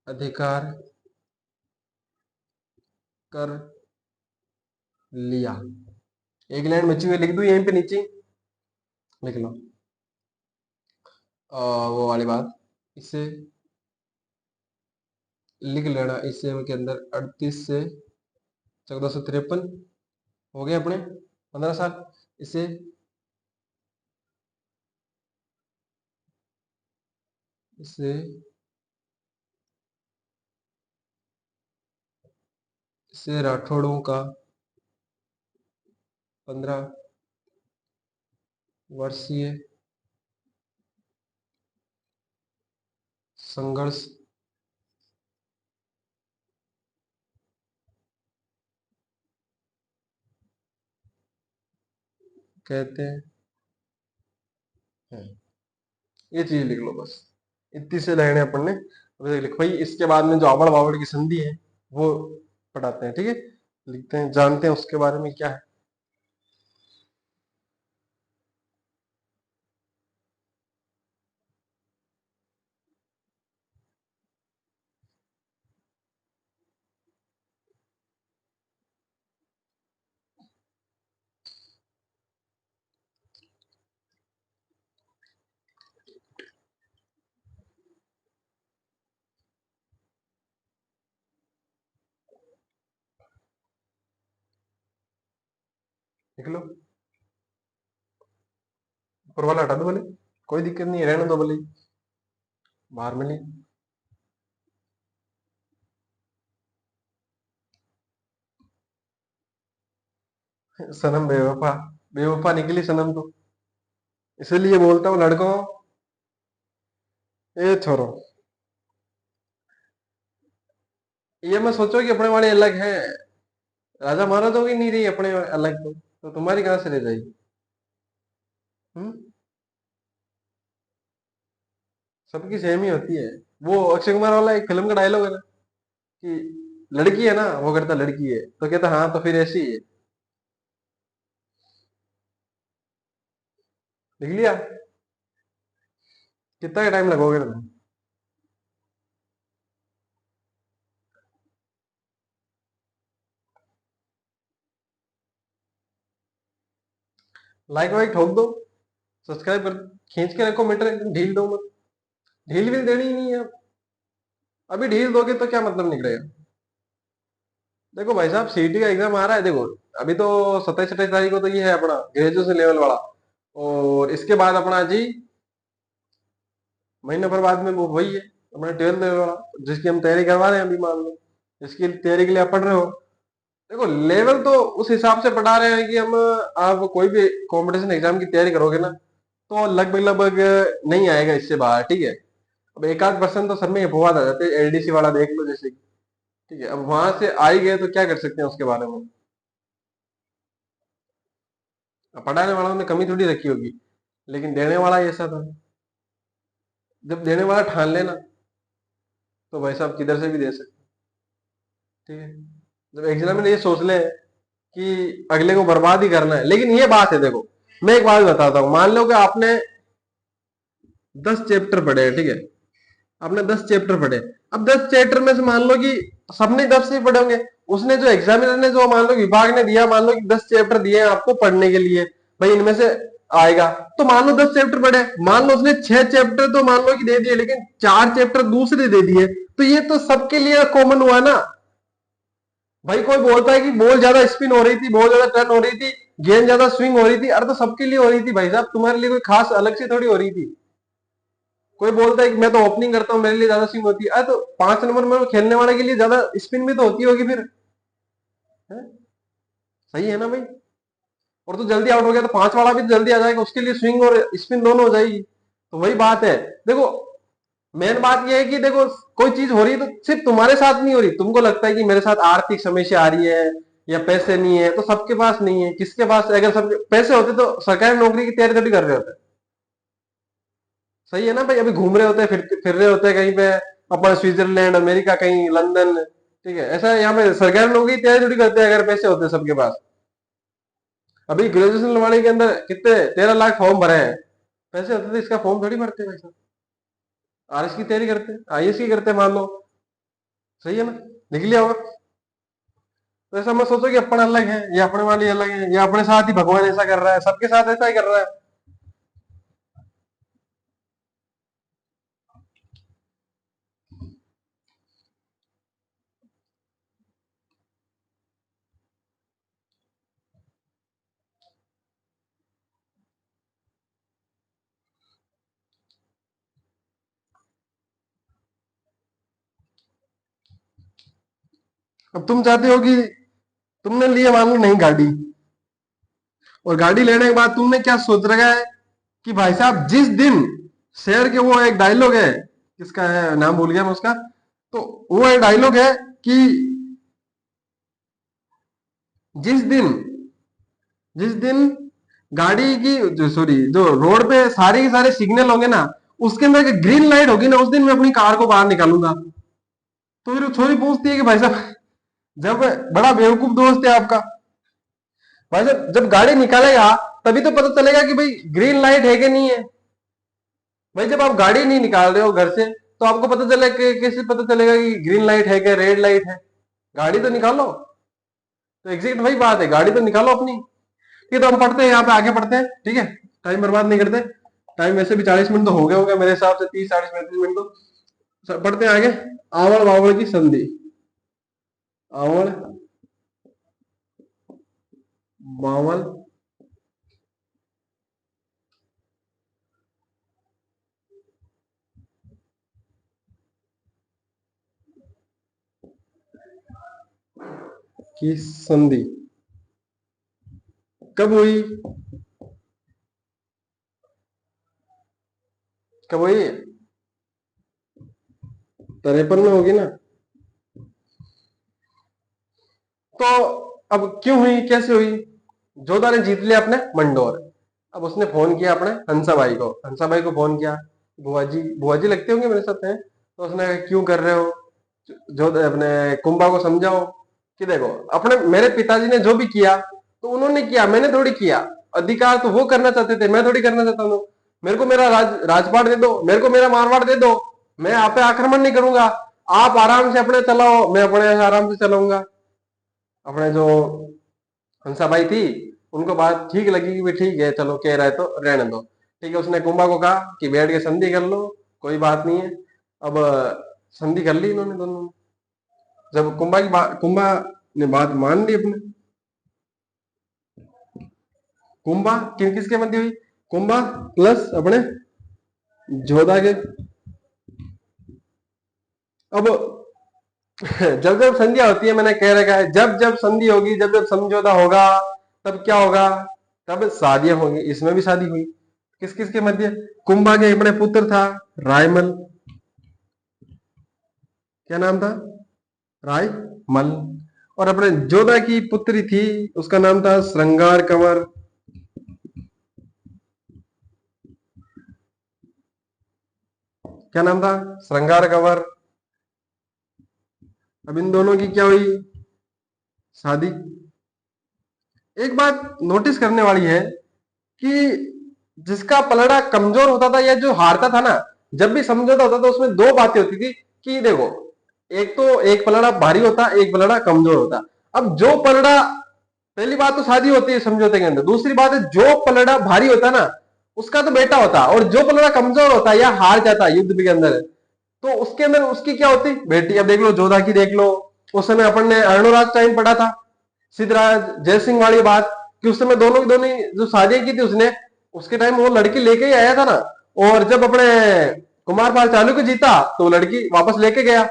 S1: अधिकार कर लिया। एक लाइन बची हुई लिख दूं यहीं पे नीचे, लिख लो वो वाली बात, इसे लिख लेना। इस के अंदर 38 से 1453 हो गए अपने 15 साल। इसे इसे इसे राठौड़ों का 15 वर्षीय संघर्ष कहते हैं। ये चीज लिख लो बस, इतनी से लाइनें अपन ने अभी लिख भाई। इसके बाद में जो आवड़ बावड़ की संधि है वो पढ़ाते हैं। ठीक है, लिखते हैं, जानते हैं उसके बारे में क्या है। लिख लो, ऊपर वाला हटा दो बोले, कोई दिक्कत नहीं है, रहने दो बोले, बाहर में नहीं। सनम बेवफा, बेवफा निकली सनम तो, इसीलिए बोलता हूँ लड़कों, ये छोरो, ये मत सोचो कि अपने वाले अलग हैं। राजा महाराजाओं की नहीं रही अपने अलग, तो तुम्हारी कहां से रह जाएगी। हम्म, सबकी सेम ही होती है। वो अक्षय कुमार वाला एक फिल्म का डायलॉग है ना कि लड़की है ना, वो करता लड़की है तो कहता हाँ तो फिर ऐसी ही है। लिख लिया, कितना टाइम लगोगे तुम। लाइक वाइक ठोक दो, सब्सक्राइब कर, खींच के रखो मीटर, एकदम ढील दो मत। ढील भी देनी ही नहीं है। अभी ढील दोगे तो क्या मतलब निकलेगा। देखो भाई साहब, सीटी का एग्जाम आ रहा है, देखो अभी तो 27-28 तारीख को तो ये है अपना ग्रेजुएशन लेवल वाला, और इसके बाद अपना जी महीने भर बाद में वो वही है अपना 12th लेवल वाला, जिसकी हम तैयारी करवा रहे हैं अभी, मान लो जिसकी तैयारी के लिए आप पढ़ रहे हो। देखो लेवल तो उस हिसाब से पढ़ा रहे हैं कि हम, आप कोई भी कंपटीशन एग्जाम की तैयारी करोगे ना, तो लगभग लगभग नहीं आएगा इससे बाहर, ठीक है। अब एक आध परसेंट तो सर में अफवाह आ जाते हैं, एलडीसी वाला देख लो जैसे कि, ठीक है। अब वहां से आ ही गए तो क्या कर सकते हैं उसके बारे में। अब पढ़ाने वालों ने कमी थोड़ी रखी होगी, लेकिन देने वाला ही ऐसा था। जब देने वाला ठान लेना, तो भाई साहब किधर से भी दे सकते, ठीक है। जब एग्जाम में ये सोच ले कि अगले को बर्बाद ही करना है, लेकिन ये बात है, देखो मैं एक बात बताता हूँ, मान लो कि आपने 10 चैप्टर पढ़े हैं, ठीक है। आपने 10 चैप्टर पढ़े, अब 10 चैप्टर में से मान लो कि सबने 10 ही पढ़े होंगे। उसने जो एग्जामिनर ने जो मान लो विभाग ने दिया, मान लो कि 10 चैप्टर दिए हैं आपको पढ़ने के लिए, भाई इनमें से आएगा, तो मान लो 10 चैप्टर पढ़े, मान लो उसने 6 चैप्टर तो मान लो कि दे दिए, लेकिन 4 चैप्टर दूसरे दे दिए, तो ये तो सबके लिए कॉमन हुआ ना। भाई कोई बोलता है कि बॉल ज्यादा स्पिन हो रही थी, बॉल ज्यादा टर्न हो रही थी, गेंद ज्यादा स्विंग हो रही थी, अरे तो सबके लिए हो रही थी भाई साहब, तुम्हारे लिए कोई खास अलग से थोड़ी हो रही थी। कोई बोलता है कि मैं तो ओपनिंग करता हूँ, मेरे लिए ज्यादा स्विंग होती है, अरे तो 5 नंबर में खेलने वाले के लिए ज्यादा स्पिन भी तो होती होगी फिर, है? सही है ना भाई। और तो जल्दी आउट हो गया तो 5 वाला भी तो जल्दी आ जाएगा, उसके लिए स्विंग और स्पिन दोनों हो जाएगी। तो वही बात है। देखो मेन बात यह है कि देखो कोई चीज हो रही है तो सिर्फ तुम्हारे साथ नहीं हो रही, तुमको लगता है कि मेरे साथ आर्थिक समस्या आ रही है या पैसे नहीं है, तो सबके पास नहीं है, किसके पास, अगर सबके पैसे होते तो सरकारी नौकरी की तैयारी थोड़ी कर रहे होते। सही है ना भाई, अभी घूम रहे होते हैं, फिर रहे होते हैं कहीं पे, अपना स्विट्जरलैंड, अमेरिका, कहीं लंदन, ठीक है। ऐसा यहाँ पे सरकारी नौकरी की तैयारी थोड़ी करते हैं अगर पैसे होते हैं सबके पास। अभी ग्रेजुएशन वाले के अंदर कितने 13 लाख फॉर्म भरे हैं, पैसे होते तो इसका फॉर्म थोड़ी भरते भाई साहब। आरएस की तैयारी करते, आईएएस की करते मान लो, सही है ना, लिख लिया होगा। तो ऐसा मत सोचो कि अपन अलग है या अपने वाली अलग है या अपने साथ ही भगवान ऐसा कर रहा है, सबके साथ ऐसा ही कर रहा है। अब तुम चाहते हो कि तुमने लिया मान लो नहीं गाड़ी, और गाड़ी लेने के बाद तुमने क्या सोच रखा है कि भाई साहब जिस दिन, शेर के वो एक डायलॉग है, किसका है नाम भूल गया मैं उसका, तो वो एक डायलॉग है कि जिस दिन जिस दिन गाड़ी की जो, सॉरी, जो रोड पे सारे के सारे सिग्नल होंगे ना, उसके अंदर ग्रीन लाइट होगी ना, उस दिन मैं अपनी कार को बाहर निकालूंगा। तो फिर छोरी पूछती है कि भाई साहब, जब बड़ा बेवकूफ दोस्त है आपका, भाई साहब जब गाड़ी निकालेगा तभी तो पता चलेगा कि भाई ग्रीन लाइट है कि नहीं है। भाई जब आप गाड़ी नहीं निकाल रहे हो घर से, तो आपको पता चलेगा कि कैसे पता चलेगा कि ग्रीन लाइट है क्या, रेड लाइट है। गाड़ी तो निकालो। तो एग्जैक्ट वही बात है, गाड़ी तो निकालो अपनी। ठीक है, तो हम पढ़ते हैं, यहाँ पे आगे पढ़ते हैं, ठीक है, टाइम बर्बाद नहीं करते। टाइम वैसे भी 40 मिनट तो हो गया होगा मेरे हिसाब से, 30, 40, 35 मिनट तो। पढ़ते हैं आगे। आवड़ बावड़ की संधि। आवड़ बावल की संधि कब हुई, कब हुई? 53 में होगी ना। तो अब क्यों हुई, कैसे हुई? जोधा ने जीत लिया अपने मंडोर। अब उसने फोन किया अपने हंसा भाई को, हंसा भाई को फोन किया, बुआ जी लगते होंगे मेरे साथ हैं, तो उसने कहा, क्यों कर रहे हो, जो अपने कुंभा को समझाओ कि देखो अपने मेरे पिताजी ने जो भी किया तो उन्होंने किया, मैंने थोड़ी किया। अधिकार तो वो करना चाहते थे, मैं थोड़ी करना चाहता हूँ। मेरे को मेरा राजपाट दे दो, मेरे को मेरा मारवाड़ दे दो, मैं आप पे आक्रमण नहीं करूंगा। आप आराम से अपने चलाओ, मैं अपने आराम से चलाऊंगा। अपने जो हंसाबाई थी, उनको बात ठीक लगी कि भी ठीक है, चलो कह रहा है तो रहने दो। ठीक है, उसने कुंभा को कहा कि बैठ के संधि कर लो, कोई बात नहीं है। अब संधि कर ली इन्होंने दोनों ने। जब कुंभा ने बात मान ली अपने, कुंभा किसके मध्य हुई, कुंभा प्लस अपने जोधा के। अब जब जब संधिया होती है, मैंने कह रखा है जब जब संधि होगी, जब जब समझौता होगा, तब क्या होगा, तब शादियां होंगी। इसमें भी शादी हुई किस किस के मध्य, कुंभा के अपने पुत्र था रायमल, क्या नाम था, रायमल। और अपने जोधा की पुत्री थी, उसका नाम था श्रृंगार कंवर। क्या नाम था, श्रृंगार कंवर। अब इन दोनों की क्या हुई, शादी। एक बात नोटिस करने वाली है कि जिसका पलड़ा कमजोर होता था या जो हारता था ना, जब भी समझौता होता था उसमें दो बातें होती थी कि देखो, एक तो एक पलड़ा भारी होता, एक पलड़ा कमजोर होता। अब जो पलड़ा, पहली बात तो शादी होती है समझौते के अंदर, दूसरी बात है जो पलड़ा भारी होता ना उसका तो बेटा होता, और जो पलड़ा कमजोर होता या हार जाता युद्ध के अंदर, तो उसके अंदर उसकी क्या होती, बेटी। अब देख लो जोधा की, देख लो उस समय अपन ने अर्णोराज टाइम पढ़ा था, सिद्धराज जयसिंह वाली बात, कि उस समय दोनों की दोनों जो शादियां की थी उसने, उसके टाइम वो लड़की लेके ही आया था ना। और जब अपने कुमारपाल चालुक्य जीता तो वो लड़की वापस लेके गया।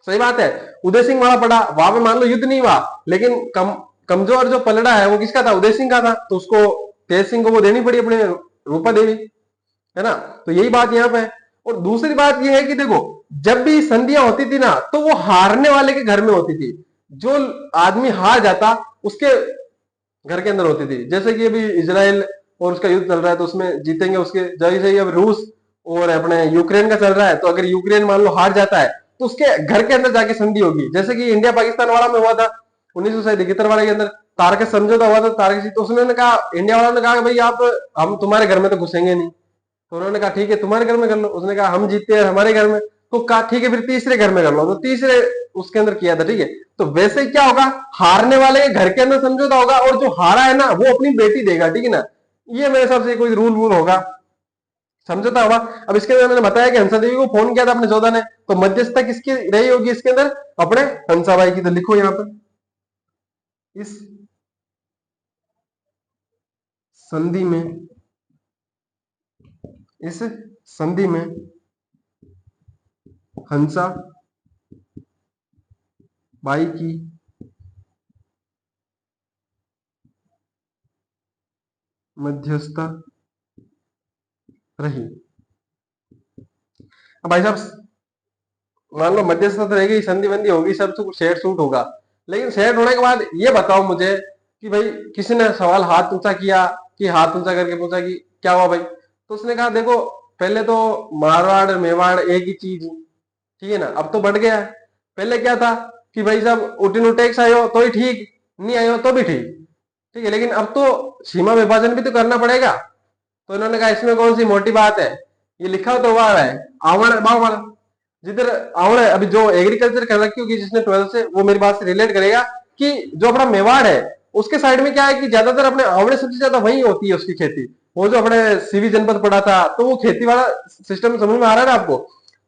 S1: सही बात है। उदय सिंह वहां पड़ा, वहां पे मान लो युद्ध नहीं हुआ, लेकिन कमजोर जो पलड़ा है वो किसका था, उदय सिंह का था, तो उसको तेज सिंह को वो देनी पड़ी अपने रूपा देवी, है ना। तो यही बात यहाँ पे है। और दूसरी बात यह है कि देखो, जब भी संधियां होती थी ना तो वो हारने वाले के घर में होती थी। जो आदमी हार जाता उसके घर के अंदर होती थी। जैसे कि अभी इजराइल और उसका युद्ध चल रहा है तो उसमें जीतेंगे उसके, जैसे ही अब रूस और अपने यूक्रेन का चल रहा है, तो अगर यूक्रेन मान लो हार जाता है तो उसके घर के अंदर जाके संधि होगी। जैसे कि इंडिया पाकिस्तान वाला में हुआ था 1971 वाले के अंदर, तारक समझौता हुआ था, तारक जी तो उसने कहा, इंडिया वाला ने कहा भाई आप, हम तुम्हारे घर में तो घुसेंगे नहीं। तो उन्होंने कहा ठीक है तुम्हारे घर में कर लो। उसने कहा हम जीते हैं हमारे घर में, तो कहा ठीक है फिर तीसरे घर में कर लो, तो तीसरे उसके अंदर किया था। ठीक है, तो वैसे क्या होगा, हारने वाले के घर के अंदर समझौता होगा, और जो हारा है ना वो अपनी बेटी देगा। ठीक है ना, ये मेरे हिसाब से कोई रूल वूल होगा, समझौता होगा। अब इसके अंदर मैंने बताया कि हंसा देवी को फोन किया था अपने जोधा ने, तो मध्यस्थता किसकी रही होगी इसके अंदर, अपने हंसाबाई की। तो लिखो यहाँ पर, इस संधि में, इस संधि में हंसा बाई की मध्यस्थता रही। अब भाई साहब मान लो मध्यस्थता तो रहेगी, संधि बंदी होगी, सब कुछ शेयर शूट होगा, लेकिन शेयर होने के बाद ये बताओ मुझे कि भाई किसी ने सवाल हाथ ऊंचा किया, कि हाथ ऊंचा करके पूछा कि क्या हुआ भाई, तो उसने कहा देखो पहले तो मारवाड़ मेवाड़ एक ही चीज, ठीक है ना, अब तो बढ़ गया है। पहले क्या था कि भाई साहब उटिन टैक्स आयो तो ही ठीक, नहीं आयो तो भी ठीक, ठीक है, लेकिन अब तो सीमा विभाजन भी तो करना पड़ेगा। तो इन्होंने कहा इसमें कौन सी मोटी बात है, ये लिखा तो हुआ है आवड़ बावड़, जिधर आवड़ है। अभी जो एग्रीकल्चर कर रखी होगी जिसने 12th से, वो मेरी बात से रिलेट करेगा कि जो अपना मेवाड़ है उसके साइड में क्या है कि ज्यादातर अपने आवड़े सबसे ज्यादा वही होती है उसकी खेती। वो जो अपने सीवी जनपद पड़ा था तो वो खेती वाला सिस्टम समझ में आ रहा है ना आपको।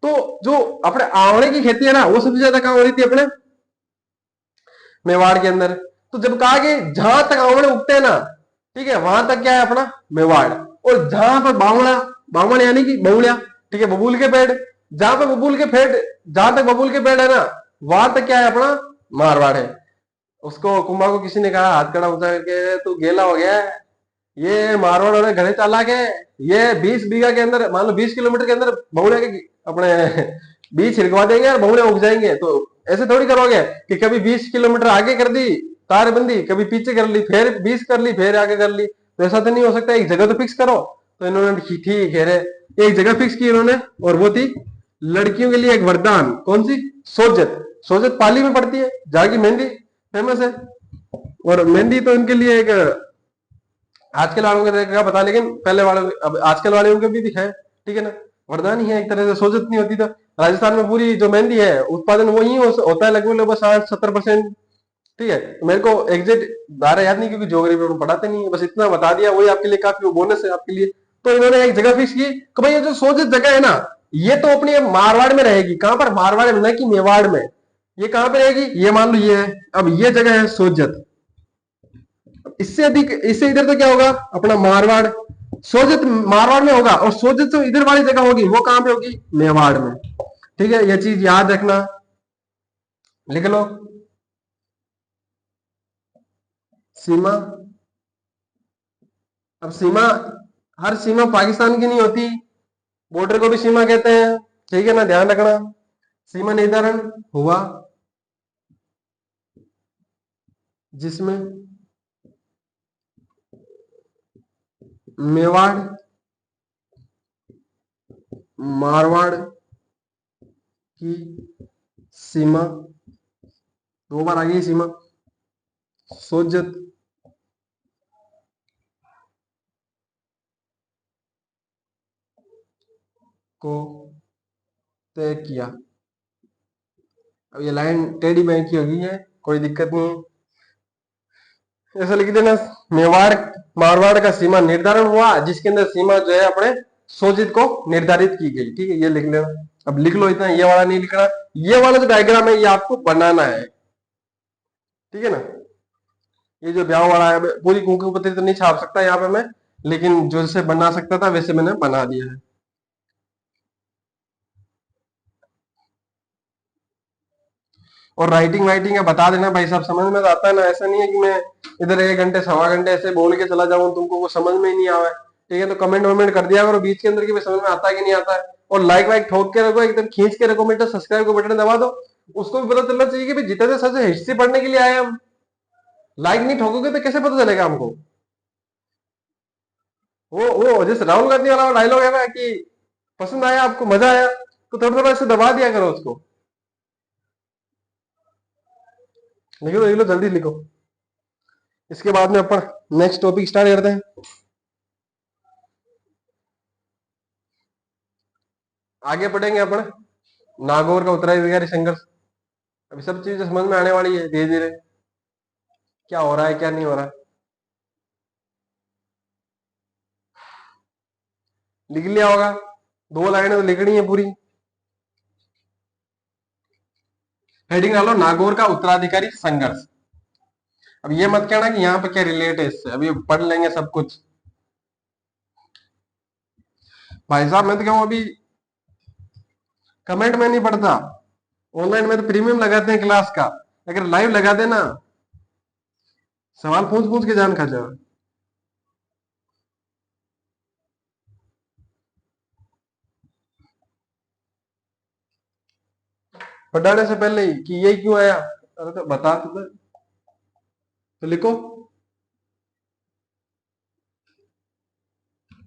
S1: तो जो अपने आवड़े की खेती है ना वो सबसे ज्यादा कहाँ हो रही थी, अपने मेवाड़ के अंदर। तो जब कहा कि जहां तक आवड़े उगते हैं ना, ठीक है, वहां तक क्या है अपना मेवाड़, और जहां पर बावड़ा, बावण यानी कि बबूलिया, ठीक है, बबूल के पेड़, जहां पर बबूल के पेड़, जहां तक बबूल के पेड़ है ना वहां तक क्या है अपना मारवाड़ है। उसको कुंभा को किसी ने कहा हाथ खड़ा ऊंचा करके, तू गेला हो गया है, ये मारवाड़ वाले घने चालाक है, ये 20 बीघा के अंदर मान लो 20 किलोमीटर के अंदर बहुड़े के अपने बीज छिड़कवा देंगे और बहुड़े उग जाएंगे। तो ऐसे थोड़ी करोगे कि कभी 20 किलोमीटर आगे कर दी तारबंदी, कभी पीछे कर ली, फिर 20 कर ली, फिर आगे कर ली, तो ऐसा तो नहीं हो सकता, एक जगह तो फिक्स करो। तो इन्होंने ठीक है रे, एक जगह फिक्स की इन्होंने, और वो थी लड़कियों के लिए एक वरदान, कौन सी, सोजत। सोजत पाली में पड़ती है, जहाँ की मेहंदी फेमस है, और मेहंदी तो इनके लिए एक आजकल वालों के क्या पता, लेकिन पहले वालों अब आजकल वाले उनके भी है, ठीक है ना, वरदान ही है एक तरह से। सोजत नहीं होती तो राजस्थान में पूरी जो मेहंदी है उत्पादन वही होता है, लगभग लगभग 60-70%, ठीक है, तो मेरे को एग्जैक्ट बारह याद नहीं क्योंकि ज्योग्राफी में पढ़ाते नहीं है, बस इतना बता दिया, वही आपके लिए काफी, वो बोनस है आपके लिए। तो इन्होंने एक जगह फिक्स की कि भाई ये जो सोजित जगह है ना, ये तो अपनी मारवाड़ में रहेगी। कहां पर? मारवाड़ में, न कि मेवाड़ में। ये कहां पर रहेगी? ये मान लो ये है, अब ये जगह है सोजत। इससे अधिक, इससे इधर तो क्या होगा अपना मारवाड़। सोजत मारवाड़ में होगा, और सोजत जो इधर वाली जगह होगी वो कहां पे होगी? मेवाड़ में। ठीक है, ये चीज याद रखना, लिख लो। सीमा, अब सीमा, हर सीमा पाकिस्तान की नहीं होती, बॉर्डर को भी सीमा कहते हैं। ठीक है ना, ध्यान रखना। सीमा निर्धारण हुआ जिसमें मेवाड़, मारवाड़ की सीमा, दो बार आ गई सीमा, सोजत को तय किया। अब ये लाइन टेढ़ी बैंक की होगी है, कोई दिक्कत नहीं है, ऐसा लिख देना। मेवाड़ मारवाड़ का सीमा निर्धारण हुआ जिसके अंदर सीमा जो है अपने सोजित को निर्धारित की गई। ठीक है, ये लिख लेना। अब लिख लो इतना, ये वाला नहीं लिखना, ये वाला जो डायग्राम है ये आपको बनाना है। ठीक है ना, ये जो ब्याह वाला है, पूरी कुंकू पत्री तो नहीं छाप सकता यहाँ पे मैं, लेकिन जो जैसे बना सकता था वैसे मैंने बना दिया है। और राइटिंग वाइटिंग है बता देना भाई साहब, समझ में तो आता है ना, ऐसा नहीं है कि मैं इधर 1 घंटे सवा घंटे ऐसे बोल के चला जाऊं, तुमको वो समझ में ही नहीं आवे। ठीक है, तो कमेंट वमेंट कर दिया करो बीच के अंदर कि भाई समझ में आता है कि नहीं आता है। और लाइक वाइक ठोक के रखो, एकदम खींच के रखो, मीटर सब्सक्राइब का बटन दबा दो। उसको भी पता चलना चाहिए कि भाई जितने सच हिस्ट्री पढ़ने के लिए आए हम। लाइक नहीं ठोकोगे तो कैसे पता चलेगा हमको? वो जैसे राहुल गांधी वाला डायलॉग है ना कि पसंद आया आपको, मजा आया, तो थोड़ा थोड़ा ऐसे दबा दिया करो उसको। लिखो लिख लो, जल्दी लिखो। इसके बाद में अपन नेक्स्ट टॉपिक स्टार्ट करते हैं। आगे पढ़ेंगे अपन नागौर का उत्तराधिकारी संघर्ष। अभी सब चीजें समझ में आने वाली है धीरे धीरे, क्या हो रहा है क्या नहीं हो रहा है। लिख लिया होगा, 2 लाइनें तो लिखनी है पूरी। हेडिंग डालो नागौर का उत्तराधिकारी संघर्ष। अब ये मत कहना कि यहाँ पे क्या रिलेट है इससे, अभी पढ़ लेंगे सब कुछ। भाई साहब मैं तो कहूँ अभी कमेंट में नहीं पढ़ता, ऑनलाइन में तो प्रीमियम लगाते हैं क्लास का, अगर लाइव लगा देना सवाल पूछ पूछ के जान खा जाओ। पढ़ाने से पहले ही कि ये क्यों आया, अरे तो बता तो लिखो।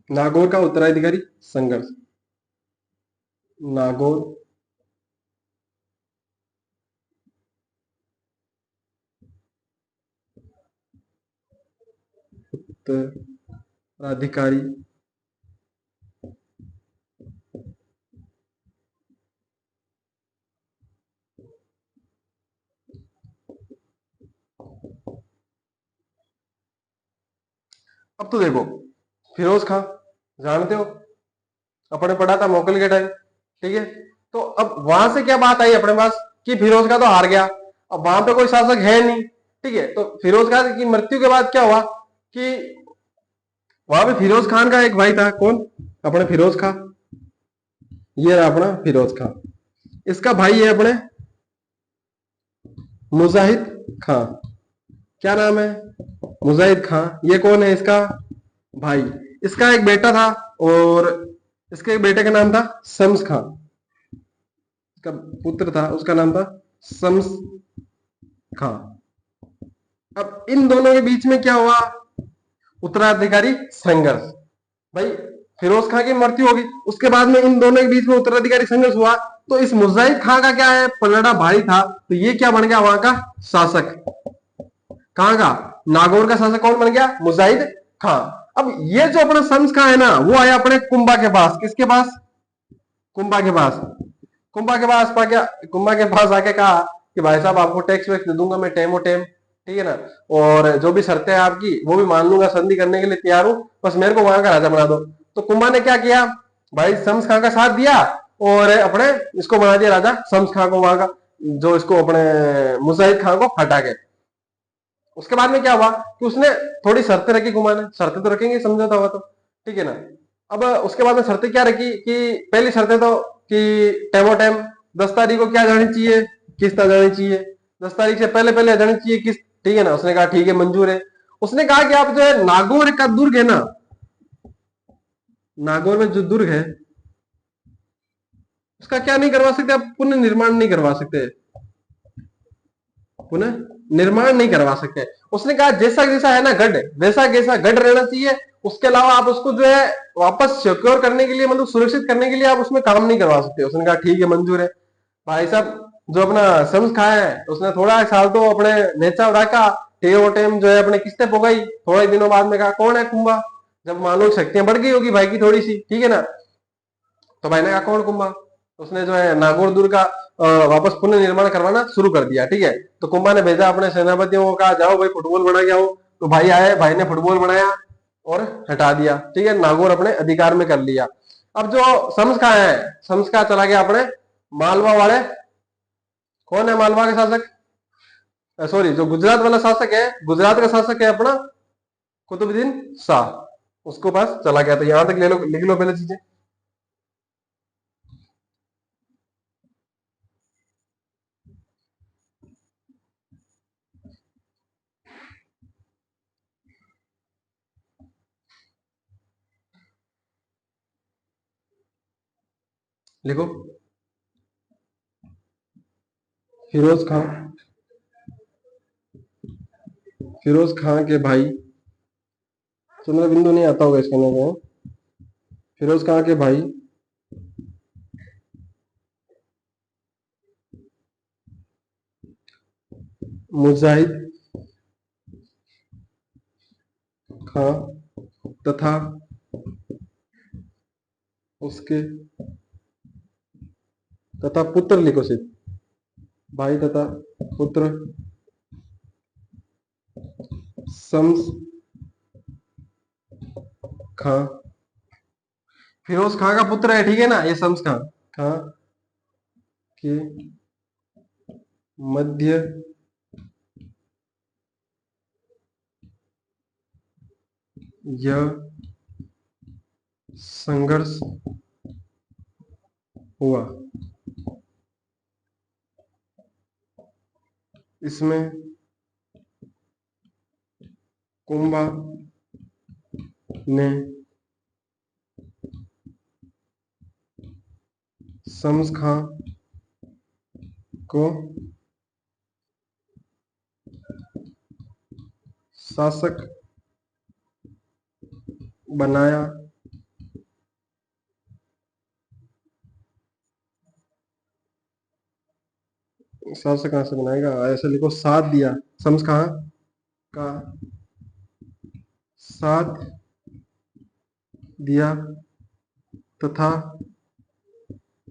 S1: नागौर का उत्तराधिकारी संघर्ष, नागौर उत्तराधिकारी अब तो देखो फिरोज खान जानते हो, अपने पढ़ा था मोकल के टाइम। ठीक है, तो अब वहां से क्या बात आई अपने पास कि फिरोज खान तो हार गया, अब वहां पे कोई शासक है नहीं। ठीक है, तो फिरोज खान की मृत्यु के बाद क्या हुआ कि वहां पे फिरोज खान का एक भाई था, कौन? अपने फिरोज खान, ये रहा अपना फिरोज खान। इसका भाई है अपने मुजाहिद खान। क्या नाम है? मुजाहिद खान। ये कौन है? इसका भाई। इसका एक बेटा था, और इसके एक बेटे का नाम था शम्स खान। इसका पुत्र था, उसका नाम था शम्स खान। अब इन दोनों के बीच में क्या हुआ? उत्तराधिकारी संघर्ष। भाई फिरोज खान की मृत्यु होगी, उसके बाद में इन दोनों के बीच में उत्तराधिकारी संघर्ष हुआ। तो इस मुजाहिद खान का क्या है, पलड़ा भाई था, तो ये क्या बन गया वहां का शासक। कहां का? नागौर का शासक कौन बन गया? मुजाहिद खान। अब ये जो अपना शम्स खान है ना, वो आया अपने कुंभा के पास। किसके पास? कुंभा के पास। कुंभा के पास आके कहा कि भाई साहब आपको टैक्स वैक्स दे दूंगा मैं, टेमो टेम। ठीक है ना। और जो भी शर्तें हैं आपकी वो भी मान लूंगा, संधि करने के लिए तैयार हूं, बस मेरे को वहां का राजा बना दो। तो कुंभा ने क्या किया भाई, शम्स खां का साथ दिया और अपने इसको बना दिया राजा, शम्स खां को, वहां का जो इसको अपने मुजाहिद खां को हटा के। उसके बाद में क्या हुआ कि उसने थोड़ी शर्तें रखी कुमार ने, शर्तें तो रखेंगे समझौता हुआ तो, ठीक है ना। अब उसके बाद में शर्तें क्या रखी कि पहली शर्तें तो कि टेमो टाइम 10 तारीख को क्या जानी चाहिए, किस्त आ जानी चाहिए, 10 तारीख से पहले पहले आ जानी चाहिए किस्त, ठीक है ना। उसने कहा ठीक है मंजूर है। उसने कहा कि आप जो है नागौर का दुर्ग है ना, नागौर में जो दुर्ग है उसका क्या नहीं करवा सकते आप, पुनः निर्माण नहीं करवा सकते, पुनः निर्माण नहीं करवा सकते। उसने कहा जैसा जैसा है ना गढ़, वैसा कैसा गढ़ रहना चाहिए, उसके अलावा आप उसको जो है वापस सिक्योर करने के लिए, मतलब सुरक्षित करने के लिए आप उसमें काम नहीं करवा सकते। उसने कहा ठीक है मंजूर है। भाई साहब जो अपना शम्स खां है उसने थोड़ा साल तो अपने नेचा उड़ा, टेम टेम जो है अपने किस्तें पुगाई, थोड़े दिनों बाद में कहा कौन है कुंभा, जब मानो शक्तियां बढ़ गई होगी भाई की थोड़ी सी, ठीक है ना। तो भाई ने कहा कौन कुंभा, उसने जो है नागौर दुर्ग का वापस पुनः निर्माण करवाना शुरू कर दिया, ठीक है। तो कुंभा ने भेजा अपने सेनापतियों को, कहा जाओ भाई फुटबॉल बना के आओ। तो भाई आए, भाई ने फुटबॉल बनाया और हटा दिया, ठीक है, नागौर अपने अधिकार में कर लिया। अब जो शम्स खां है, शम्स खां चला गया अपने मालवा वाले, कौन है मालवा के शासक, सॉरी जो गुजरात वाला शासक है, गुजरात का शासक है अपना कुतुबुद्दीन शाह, उसको पास चला गया। तो यहां तक ले लो, लिख लो पहले चीजें, लिखो। फिरोज खां, फिरोज खां के भाई, चंद्र बिंदु नहीं आता होगा इसके अंदर, फिरोज खां के भाई मुजाहिद खां तथा उसके तथा पुत्र, लिखो सिर्फ, भाई तथा पुत्र शम्स खां, फिरोज खां का पुत्र है, ठीक है ना, ये शम्स खां, खां के मध्य यह संघर्ष हुआ, इसमें कुंभा ने शम्स खां को शासक बनाया, शासक कहां से बनाएगा, ऐसे लिखो, साथ दिया, शम्स खां का साथ दिया तथा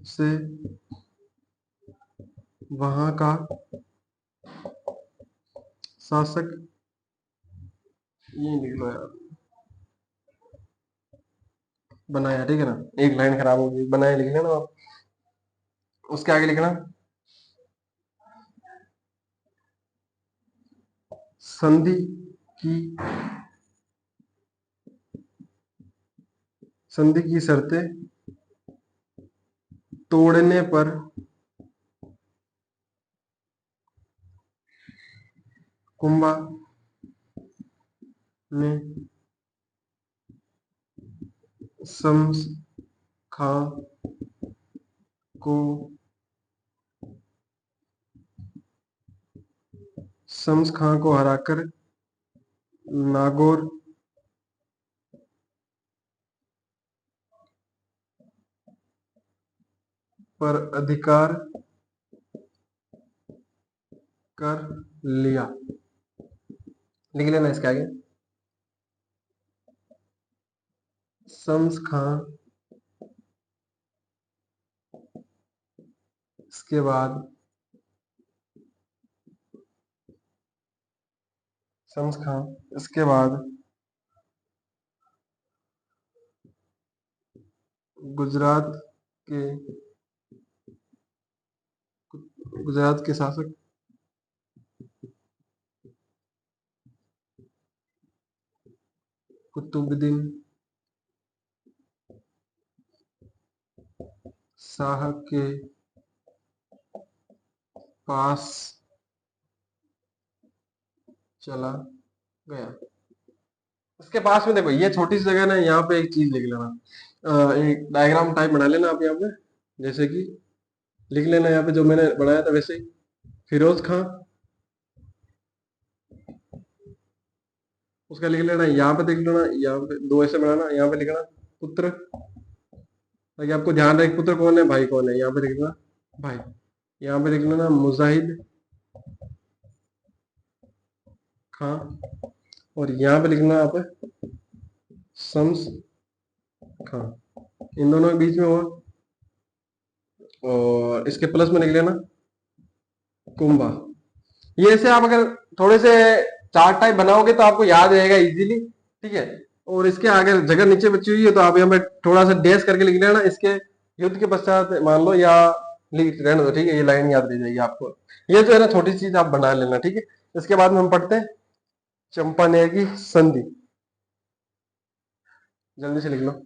S1: से वहां का शासक, ये लिख लो यार, बनाया, ठीक है ना, एक लाइन खराब हो गई, बनाया लिख लेना आप। उसके आगे लिखना संधि की, संधि की शर्तें तोड़ने पर कुंभा ने शम्स खां को, शम्स खां को हराकर नागौर पर अधिकार कर लिया, लिख लेना इसके आगे। शम्स खां इसके बाद शम्स खां। इसके बाद गुजरात के गुजरात के शासक कुतुबुद्दीन शाह के पास चला गया। इसके पास में देखो ये छोटी सी जगह ना, यहाँ पे एक चीज लिख लेना। एक डायग्राम टाइप बना लेना आप यहाँ पे, जैसे कि लिख लेना यहाँ पे जो मैंने बनाया था वैसे ही। फिरोज खां, उसका लिख लेना यहाँ पे, देख लेना यहाँ पे दो ऐसे बनाना, यहाँ पे लिखना पुत्र, ताकि आपको ध्यान रहे पुत्र कौन है भाई कौन है। यहाँ पे लिख लेना भाई, यहाँ पे लिख लेना मुजाहिद खां, और यहाँ पे लिखना आप शम्स खां, इन दोनों के बीच में हुआ। और इसके प्लस में लिख लेना कुंभा। ये ऐसे आप अगर थोड़े से चार्ट टाइप बनाओगे तो आपको याद रहेगा इजीली, ठीक है। और इसके आगे जगह नीचे बची हुई है तो आप यहाँ पे थोड़ा सा डैश करके लिख लेना, इसके युद्ध के पश्चात मान लो, या लिख रहने दो, ठीक है, ये लाइन याद रह जाएगी आपको। ये जो है ना छोटी चीज आप बना लेना, ठीक है। इसके बाद में हम पढ़ते हैं चंपानेर की संधि, जल्दी से लिख लो।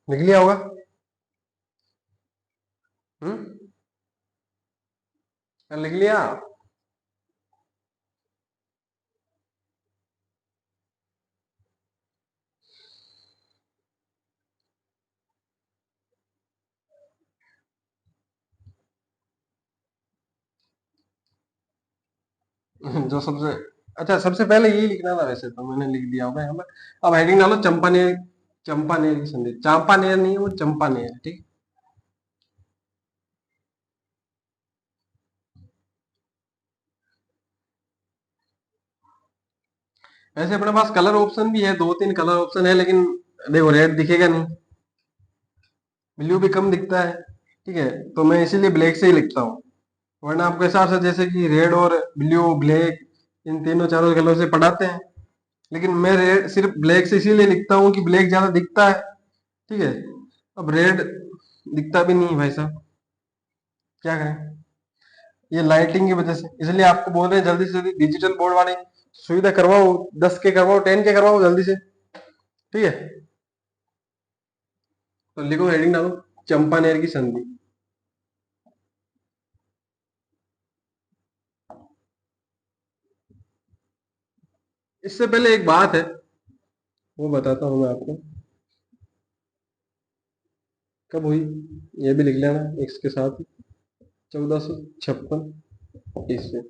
S1: लिख लिया होगा। लिख लिया। जो सबसे अच्छा, सबसे पहले यही लिखना था, वैसे तो मैंने लिख दिया होगा यहाँ पे। अब हेडिंग डालो चंपानेर, चंपानेर की संधि। चांपानेर नहीं है वो, चंपानेर है, ठीक। ऐसे अपने पास कलर ऑप्शन भी है, दो तीन कलर ऑप्शन है, लेकिन देखो रेड दिखेगा नहीं, ब्लू भी कम दिखता है, ठीक है। तो मैं इसीलिए ब्लैक से ही लिखता हूँ, वरना आपके हिसाब से जैसे कि रेड और ब्लू ब्लैक इन तीनों चारों कलर से पढ़ाते हैं, लेकिन मैं रेड सिर्फ ब्लैक से इसीलिए लिखता हूँ कि ब्लैक ज्यादा दिखता है, ठीक है। अब रेड दिखता भी नहीं भाई साहब, क्या करें, ये लाइटिंग की वजह से, इसलिए आपको बोल रहे हैं जल्दी से जल्दी डिजिटल बोर्ड वाली सुविधा करवाओ, 10 के करवाओ, 10 के करवाओ जल्दी से, ठीक है। तो लिखो, हेडिंग डालो चंपानेर की संधि। इससे पहले एक बात है, वो बताता हूं मैं आपको, कब हुई ये भी लिख लेना इसके साथ। 1456 ईस्वी।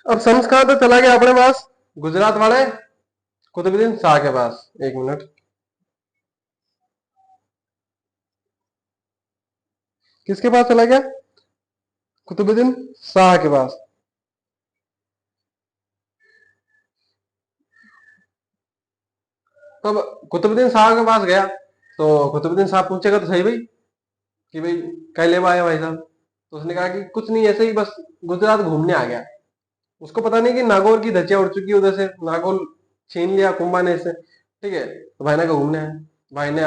S1: अब शम्स कहां तक चला गया अपने पास, गुजरात वाले कुतुबुद्दीन शाह के पास। एक मिनट, किसके पास चला गया, कुतुबुद्दीन शाह के पास। तो अब कुतुबुद्दीन शाह के पास गया, तो कुतुबुद्दीन शाह पूछेगा तो सही भाई कि भाई क्या लेवा आया भाई साहब। तो उसने कहा कि कुछ नहीं, ऐसे ही बस गुजरात घूमने आ गया। उसको पता नहीं कि नागौर की धज्जियां उड़ चुकी है उधर से, नागौर छीन लिया कुंभा ने से, ठीक है। तो भाई ने कहा घूमने है, भाई ने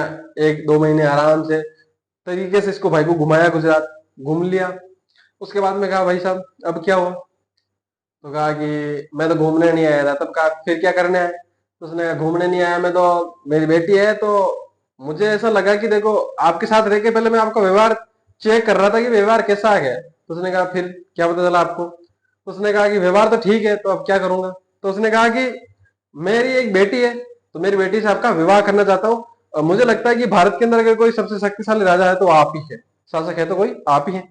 S1: 1-2 महीने आराम से तरीके से इसको भाई को घुमाया, गुजरात घूम लिया। उसके बाद में कहा भाई साहब अब क्या हुआ, तो कहा कि मैं तो घूमने नहीं आया था। तब कहा फिर क्या करने आए, तो उसने कहा घूमने नहीं आया मैं तो, मेरी बेटी है तो मुझे ऐसा लगा कि देखो आपके साथ रह के पहले मैं आपका व्यवहार चेक कर रहा था कि व्यवहार कैसा है। तो उसने कहा फिर क्या पता चला आपको, तो उसने कहा कि व्यवहार तो ठीक है, तो अब क्या करूंगा। तो उसने कहा कि मेरी एक बेटी है, तो मेरी बेटी से आपका विवाह करना चाहता हूँ, और मुझे लगता है कि भारत के अंदर अगर कोई सबसे शक्तिशाली राजा है तो आप ही है, शासक है तो कोई आप ही है।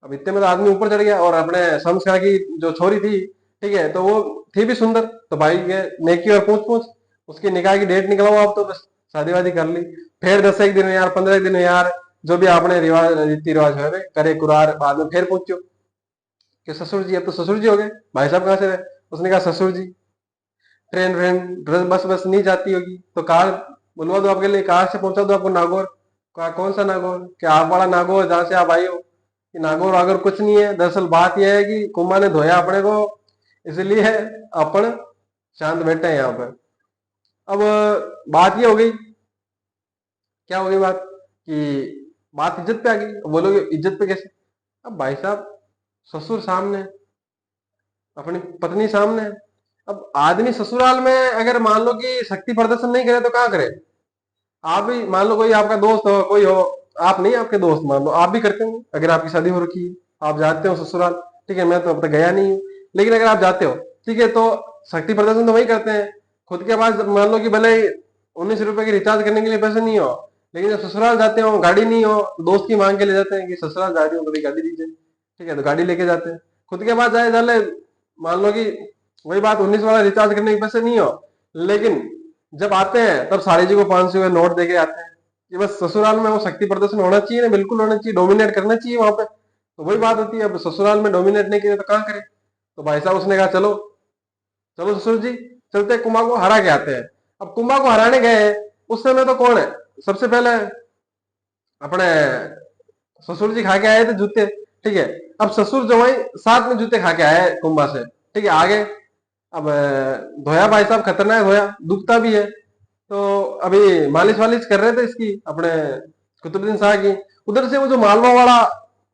S1: अब इतने में तो आदमी ऊपर चढ़ गया, और अपने शम्स खां की जो छोरी थी, ठीक है, तो वो थी भी सुंदर, तो भाई के नेकी और पूछ पूछ, उसकी निकाह की डेट निकलवाओ आप तो बस शादी वादी कर ली, फिर 10 एक दिन यार, 15 दिन यार, जो भी आपने रिवाज रीति रिवाज है करे कुरार, बाद में फिर पूछो कि ससुर जी, अब तो ससुर जी हो गए, भाई साहब कहाँ से रहे? उसने कहा ससुर जी, ट्रेन व्रेन बस बस नहीं जाती होगी तो कार बुलवा दो आपके लिए, कार से पहुंचा दो आपको नागौर। कहा कौन सा नागौर? क्या आप वाला नागौर जहां से आप आई हो? कि नागौर वागौर कुछ नहीं है, दरअसल बात यह है कि कुंभा ने धोया अपने को, इसलिए अपन शांत बैठे हैं यहाँ पर। अब बात ये हो गई, क्या हो गई बात कि बात इज्जत पे आ गई। बोलोगे इज्जत पे कैसे? अब भाई साहब, ससुर सामने, अपनी पत्नी सामने, अब आदमी ससुराल में अगर मान लो कि शक्ति प्रदर्शन नहीं करे तो कहाँ करे? आप भी मान लो, कोई आपका दोस्त हो, कोई हो, आप नहीं, आपके दोस्त मान लो, आप भी करते हो अगर आपकी शादी हो रखी है, आप जाते हो ससुराल, ठीक है, मैं तो अब तक गया नहीं हूँ, लेकिन अगर आप जाते हो, ठीक है, तो शक्ति प्रदर्शन तो वही करते हैं। खुद के पास मान लो कि भले ही 19 रुपए की रिचार्ज करने के लिए पैसे नहीं हो, लेकिन जब ससुराल जाते हो, गाड़ी नहीं हो, तो दोस्त की मांग के ले जाते हैं कि ससुराल जा रही हूँ, कभी गाड़ी दीजिए, ठीक है, तो गाड़ी लेके जाते हैं। खुद के पास जाए जाले, मान लो कि वही बात, 19 वाला रिचार्ज करने के पैसे नहीं हो, लेकिन जब आते हैं तब साड़ी जी को 500 का नोट देके आते हैं कि बस ससुराल में वो शक्ति प्रदर्शन होना चाहिए ना, बिल्कुल होना चाहिए, डोमिनेट करना चाहिए वहां पे। तो वही बात होती है, अब ससुराल में डोमिनेट नहीं करे तो कहाँ करे? तो भाई साहब उसने कहा चलो, चलो ससुर जी, चलते कुंभा को हरा के आते हैं। अब कुंभा को हराने गए, उस समय तो कौन है सबसे पहले? अपने ससुर जी खा के आए थे जूते, ठीक है। अब ससुर जो वही साथ में जूते खा के आए कुंभा से, ठीक है, आगे। अब धोया भाई साहब, खतरनाक धोया, दुखता भी है। तो अभी मालिश वालिश कर रहे थे इसकी, अपने कुतुबुद्दीन शाह की। उधर से वो जो मालवा वाला,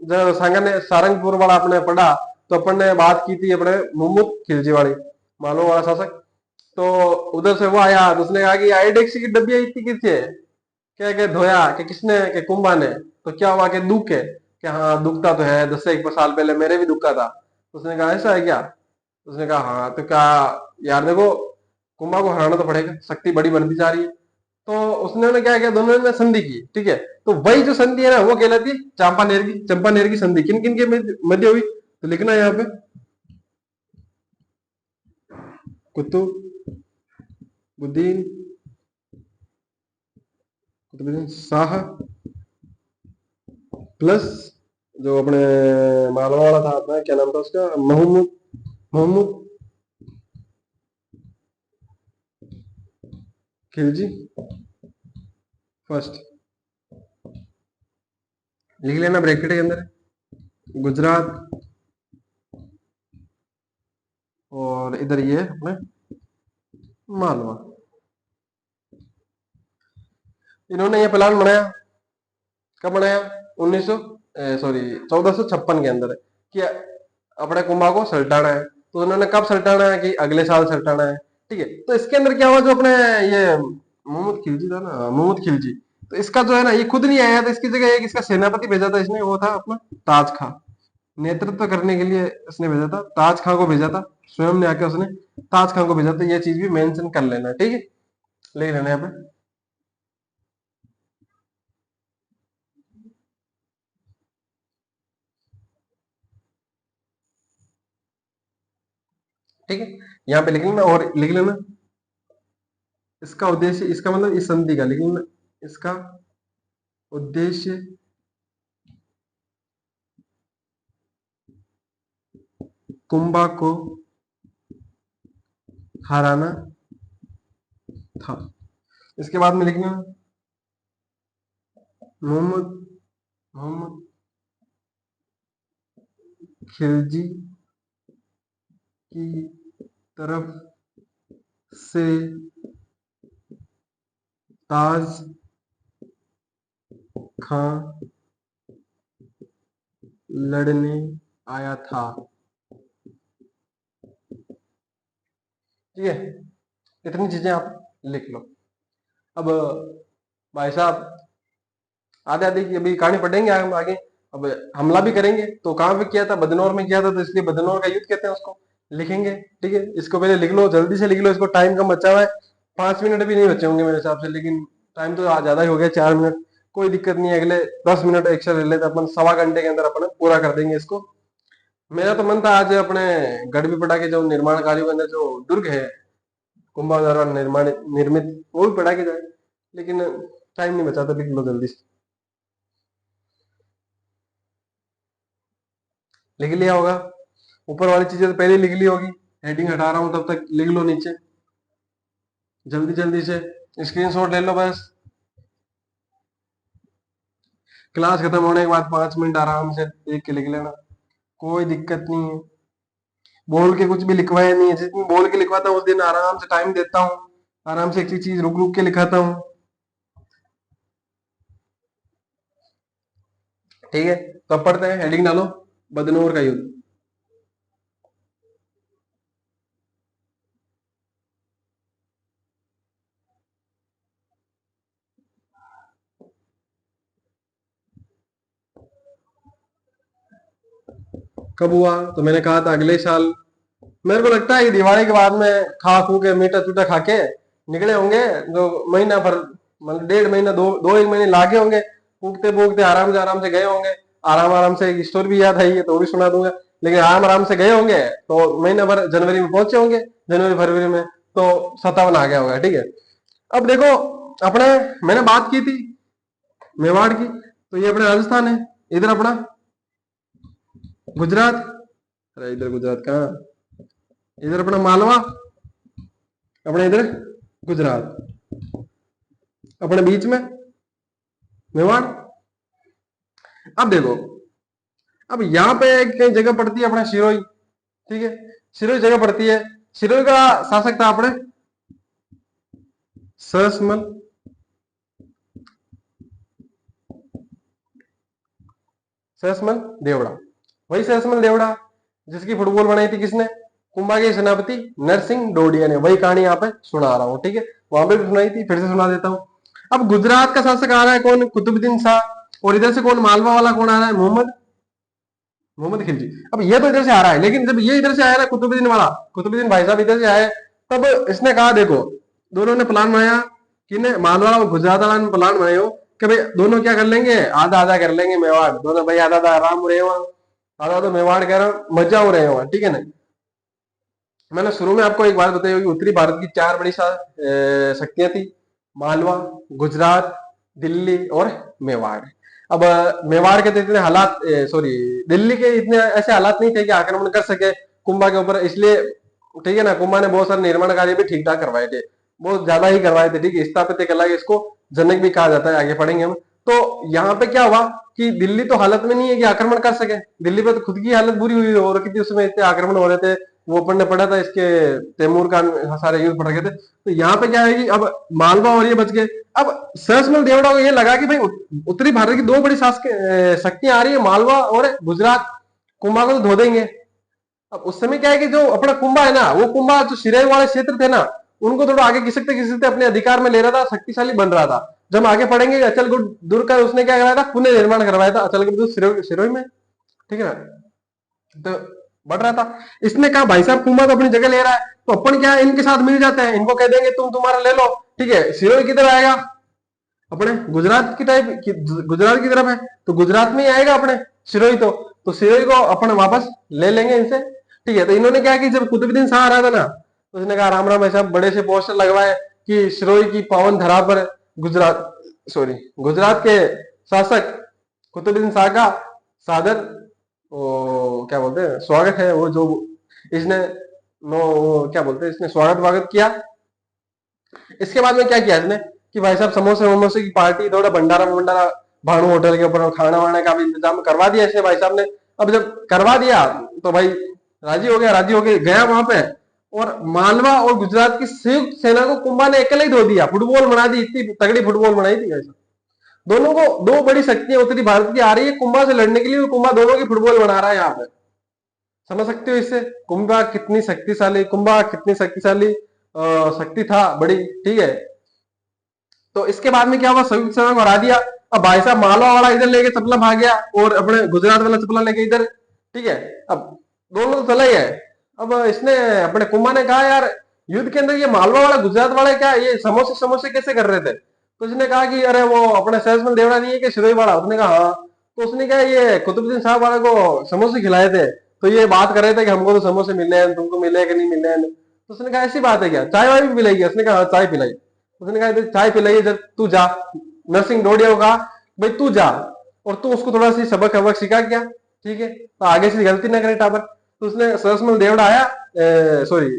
S1: जो सांगने सारंगपुर वाला आपने पढ़ा, तो अपन ने बात की थी अपने मुहम्मद खिलजी वाली, मालवा वाला शासक। तो उधर से वो आया, तो उसने कहा कि आईडेक्सी की डब्बी इतनी किसकी है? क्या के धोया कि किसने, के कुंभा ने। तो क्या हुआ कि दुख है? कि हाँ दुखता तो है, 10 से 1 साल पहले मेरे भी दुखा था। उसने कहा ऐसा है क्या? उसने कहा हाँ। तो क्या यार देखो, कुंभा को हराना तो पड़ेगा, शक्ति बड़ी बनती जा रही है। तो उसने क्या किया, दोनों ने संधि की, ठीक है। तो वही जो संधि है ना, वो कहलाती है चंपानेर की संधि। किन किन के मध्य हुई? तो लिखना है यहाँ पे, कुतुबुद्दीन कुतुबुद्दीन शाह प्लस जो अपने मालवा वाला था अपना, क्या नाम था उसका, मोहम्मद मोहम्मद खिलजी फर्स्ट। लिख लेना ब्रैकेट के अंदर, गुजरात, और इधर ये अपने मालवा। इन्होंने ये प्लान बनाया, कब बनाया? 1900 सॉरी 1456 के अंदर, कि अपने कुंभा को सल्टाना है। तो उन्होंने कब सल्टाना है? कि अगले साल सल्टाना है, ठीक है। तो इसके अंदर क्या हुआ, जो अपने ये मोहम्मद खिलजी था ना, मोहम्मद खिलजी, तो इसका जो है ना, ये खुद नहीं आया था, इसकी जगह एक इसका सेनापति भेजा था इसने, वो था अपना ताज खां। नेतृत्व करने के लिए इसने भेजा था, ताज खां को भेजा था, स्वयं ने आके उसने ताज खां को भेजा था। ये चीज भी मेंशन कर लेना, ठीक है, ले लेना यहाँ पे, ठीक है। यहाँ पे लिख लेना, और लिख लेना इसका उद्देश्य, इसका मतलब इस संधि का, लेकिन इसका उद्देश्य कुंभा को हराना था। इसके बाद में लिखना मोहम्मद मोहम्मद खिलजी की तरफ से ताज खां लड़ने आया था, ठीक है। इतनी चीजें आप लिख लो। अब भाई साहब, आधे आधे की अभी कहानी पढ़ेंगे हम आगे। अब हमला भी करेंगे, तो कहाँ पे किया था? बदनौर में किया था, तो इसलिए बदनौर का युद्ध कहते हैं उसको, लिखेंगे, ठीक है। इसको पहले लिख लो, जल्दी से लिख लो, इसको टाइम कम बचा हुआ है, 5 मिनट भी नहीं बचे होंगे मेरे हिसाब से, लेकिन टाइम तो आज ज्यादा ही हो गया, 4 मिनट। कोई दिक्कत नहीं है, अगले 10 मिनट एक्स्ट्रा ले लेते अपन, सवा घंटे के अंदर अपन पूरा कर देंगे इसको। मेरा तो मन था आज अपने गढ़ पड़ा के जो निर्माण कार्यों के अंदर जो दुर्ग है, कुंभा द्वारा निर्माण निर्मित, वो भी पढ़ा के जाए। लेकिन टाइम नहीं बचा तो लिख लो जल्दी से। लिख लिया होगा, ऊपर वाली चीजें तो पहले लिख ली होगी, हेडिंग हटा रहा हूं तब तक लिख लो नीचे जल्दी जल्दी से, स्क्रीनशॉट ले लो बस। क्लास खत्म होने के बाद 5 मिनट आराम से देख के लिख लेना, कोई दिक्कत नहीं है। बोल के कुछ भी लिखवाया नहीं है, जिस दिन बोल के लिखवाता हूँ उस दिन आराम से टाइम देता हूँ, आराम से एक एक चीज रुक रुक के लिखाता हूँ। ठीक है, तो अब पढ़ते हैं, हेडिंग डालो, बदनोर का युद्ध। कब हुआ? तो मैंने कहा था अगले साल। मेरे को लगता है कि दिवाली के बाद में खा खू के मीठा चूटा खा के निकले होंगे, जो महीना भर मतलब 1.5 महीना, दो एक महीने लागे होंगे, फूकते फूकते आराम से गए होंगे। आराम आराम से एक स्टोरी भी याद आई है तो वो भी सुना दूंगा, लेकिन आराम आराम से गए होंगे तो महीना भर जनवरी में पहुंचे होंगे, जनवरी फरवरी में तो 57 आ गया होगा। ठीक है, अब देखो अपने, मैंने बात की थी मेवाड़ की, तो ये अपने राजस्थान है, इधर अपना गुजरात, अरे इधर गुजरात कहाँ, इधर अपना मालवा, अपने इधर गुजरात, अपने बीच में मेवाड़। अब देखो, अब यहाँ पे एक जगह पड़ती है अपना सिरोही। ठीक है, सिरोही जगह पड़ती है, सिरोही का शासक था अपने सरसमल, सरसमल देवड़ा, वही सरसमल देवड़ा जिसकी फुटबॉल बनाई थी किसने, कुंभा के सेनापति नरसिंह डोडिया ने। वही कहानी यहाँ पे सुना रहा हूँ। ठीक है, वहां पे भी सुनाई थी, फिर से सुना देता हूँ। अब गुजरात का शासक आ रहा है कौन, कुतुबुद्दीन शाह, और इधर से कौन, मालवा वाला कौन आ रहा है, मोहम्मद मोहम्मद खिलजी। अब ये तो इधर से आ रहा है, लेकिन जब ये इधर से आया ना कुतुबुद्दीन वाला, कुतुबुद्दीन भाई साहब इधर से आए, तब इसने कहा देखो, दोनों ने प्लान बनाया कि ने मालवा और गुजरात वाला ने प्लान बनाए हो कि भाई दोनों क्या कर लेंगे, आधा आधा कर लेंगे मेवाड़, दोनों भाई आधा आधा आराम रहे वहां, आधा तो मेवाड़ कह रहा हूं मजा हो रहे वहां। ठीक है ना, मैंने शुरू में आपको एक बात बताई होगी, उत्तरी भारत की 4 बड़ी शक्तियां थी, मालवा, गुजरात, दिल्ली और मेवाड़। अब मेवाड़ के तो इतने हालात, सॉरी दिल्ली के इतने ऐसे हालात नहीं थे कि आक्रमण कर सके कुंभा के ऊपर, इसलिए ठीक है ना, कुंभा ने बहुत सारे निर्माण कार्य भी ठीक ठाक करवाए थे, बहुत ज्यादा ही करवाए थे। ठीक है, स्थापत्य कला के इसको जनक भी कहा जाता है, आगे पढ़ेंगे हम। तो यहाँ पे क्या हुआ कि दिल्ली तो हालत में नहीं है कि आक्रमण कर सके, दिल्ली पे तो खुद की हालत बुरी हुई हो रखी थी, उसमें इतने आक्रमण हो रहे थे, वो अपन ने पढ़ा था इसके, तैमूर का सारे युद्ध पढ़ रखे थे। तो यहाँ पे क्या है कि अब मालवा और ये बच गए। अब सरसमल देवड़ा को ये लगा कि भाई उत्तरी भारत की 2 बड़ी शक्तियां आ रही है, मालवा और गुजरात, कुंभा को तो धो देंगे। अब उस समय क्या है कि जो अपना कुंभा है ना, वो कुंभा जो सिरोही वाले क्षेत्र थे ना, उनको थोड़ा आगे घिसकते अपने अधिकार में ले रहा था, शक्तिशाली बन रहा था। जब आगे पढ़ेंगे अचलगढ़ दुर्ग का उसने क्या करवाया था, पुनः निर्माण करवाया था अचलगढ़ दुर्ग सिरोही में। ठीक है ना, तो बढ़ रहा था, इसने कहा भाई साहब कुंभा तो अपनी जगह ले रहा है, तो अपन क्या है इनके साथ मिल जाते हैं, इनको कह देंगे तुम तुम्हारा ले लो। ठीक है, सिरोही किधर आएगा, अपने गुजरात की गुजरात की तरफ है, तो गुजरात में ही आएगा अपने सिरोही, तो सिरोही को अपन वापस ले लेंगे इनसे। ठीक है, तो इन्होंने क्या कि जब कुतुबुद्दीन शाह आ रहा था ना, तो उसने कहा राम राम ऐसा बड़े से पोस्टर लगवाए कि सिरोही की पावन धरा पर गुजरात, सॉरी गुजरात के शासक कुतुबुद्दीन शाह का सादर, वो क्या बोलते हैं स्वागत है, वो जो इसने नो क्या बोलते हैं, इसने स्वागत वागत किया। इसके बाद में क्या किया इसने कि भाई साहब समोसे वमोसे की पार्टी, थोड़ा भंडारा भंडारा भानु होटल के ऊपर खाना वाने का भी इंतजाम करवा दिया इसने भाई साहब ने। अब जब करवा दिया तो भाई राजी हो गया, राजी होके गया वहां पे, और मालवा और गुजरात की संयुक्त सेना को कुंभा ने अकेले ही धो दिया, फुटबॉल बना दी, इतनी तगड़ी फुटबॉल बनाई थी ऐसा। दोनों को 2 बड़ी शक्तियां उत्तरी भारत की आ रही है कुंभा से लड़ने के लिए, कुंभा दोनों की फुटबॉल बना रहा है यहाँ पे। समझ सकते हो इससे कुंभा कितनी शक्तिशाली, कुंभा कितनी शक्तिशाली शक्ति था बड़ी। ठीक है, तो इसके बाद में क्या हुआ, संयुक्त सेना को हरा दिया। अब भाई साहब मालवा वाला इधर लेके चपला भाग गया, और अपने गुजरात वाला चपला लेके इधर। ठीक है, अब दोनों तो चला ही है। अब इसने अपने कुंभा ने कहा यार युद्ध के अंदर ये मालवा वाला गुजरात वाला क्या ये समोसे समोसे कैसे कर रहे थे, तो उसने कहा कि अरे वो अपने सेल्समैन देवड़ा नहीं है कि सिरोही वाला, उसने कहा हाँ। तो उसने कहा ये कुतुबुद्दीन साहब वाले को समोसे खिलाए थे, तो ये बात कर रहे थे कि हमको तो समोसे मिले हैं, तुमको मिले कि नहीं मिले हैं। तो उसने कहा ऐसी बात है क्या, चाय वाय भी पिलाई? उसने कहा हाँ चाय पिलाई। उसने कहा चाय पिलाई जब तू जा। नरसिंह डोडिया को कहा भाई तू जा और तू उसको थोड़ा सी सबक वबक सिखा क्या, ठीक है, तो आगे से गलती ना करे टाबर। तो उसने सरसमल देवड़ा आया, सॉरी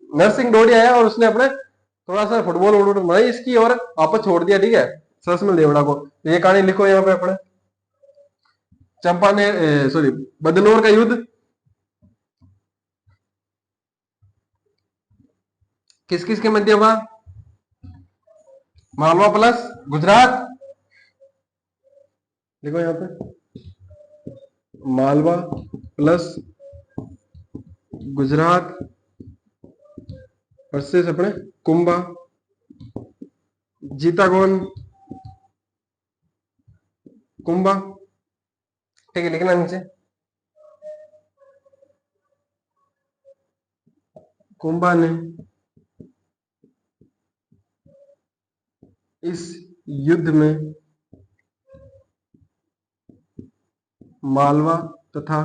S1: नरसिंह डोडिया आया और उसने अपने थोड़ा सा फुटबॉल वुटबॉल बनाई इसकी और वापस छोड़ दिया, ठीक है, सरसमल देवड़ा को। ये कहानी लिखो यहाँ पे अपने। चंपा ने सॉरी बदनौर का युद्ध किस किस के मध्य हुआ? मालवा प्लस गुजरात, देखो यहाँ पे मालवा प्लस गुजरात वर्सेस अपने कुंभा। जीता कौन? कुंभा, ठीक है, लिखना नीचे कुंभा ने इस युद्ध में मालवा तथा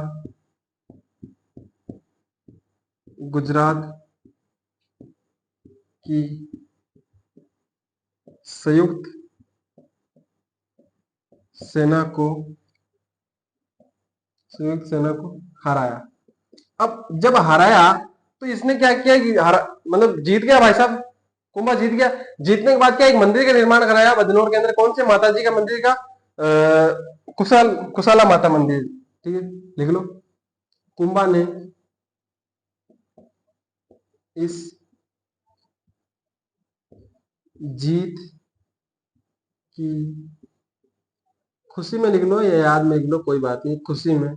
S1: गुजरात की संयुक्त सेना को हराया। अब जब हराया तो इसने क्या किया कि मतलब जीत गया भाई साहब, कुंभा जीत गया। जीतने के बाद क्या एक मंदिर का निर्माण कराया बदनौर के अंदर, कौन से माता जी का मंदिर का? कुशाला माता मंदिर, ठीक है, लिख लो। कुंभा ने इस जीत की खुशी में लिख लो या याद में लिख लो, कोई बात नहीं, खुशी में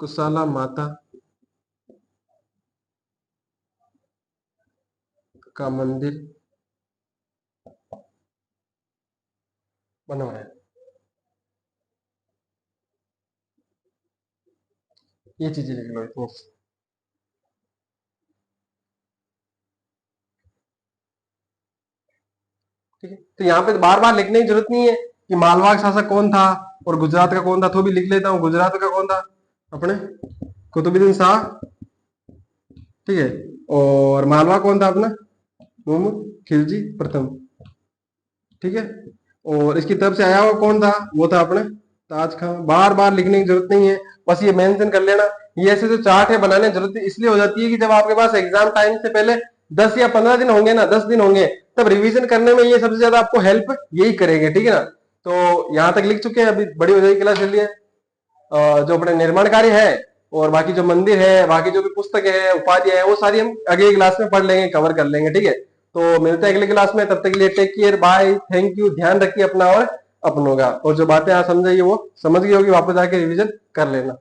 S1: कुशाला माता का मंदिर बनवाया। ये चीजें लिख लो इतनी। ठीक है, तो यहाँ पे बार बार लिखने की जरूरत नहीं है कि मालवा का शासक कौन था और गुजरात का कौन था, तो भी लिख लेता हूँ। गुजरात का कौन था? अपने कुतुबुद्दीन शाह, ठीक है, और मालवा कौन था अपना? मोहम्मद खिलजी प्रथम, ठीक है, और इसकी तरफ से आया हुआ कौन था? वो था अपने ताज खान। बार बार लिखने की जरूरत नहीं है, बस ये मेंशन कर लेना। ये ऐसे जो चार्ट है बनाने की जरूरत इसलिए हो जाती है कि जब आपके पास एग्जाम टाइम से पहले 10 या 15 दिन होंगे ना, 10 दिन होंगे, तब रिवीजन करने में ये सबसे ज्यादा आपको हेल्प यही करेंगे, ठीक है ना। तो यहाँ तक लिख चुके हैं, अभी बड़ी हो जाएगी क्लास, चलिए जो अपने निर्माण कार्य है और बाकी जो मंदिर है, बाकी जो भी पुस्तक है, उपाधि है, वो सारी हम अगली क्लास में पढ़ लेंगे, कवर कर लेंगे, ठीक है। तो मिलते हैं अगली क्लास में, तब तक के लिए take care, bye, thank you, ध्यान रखिए अपना और अपनों का, और जो बातें आप समझाइए वो समझ गई होगी, वापस आके रिवीजन कर लेना।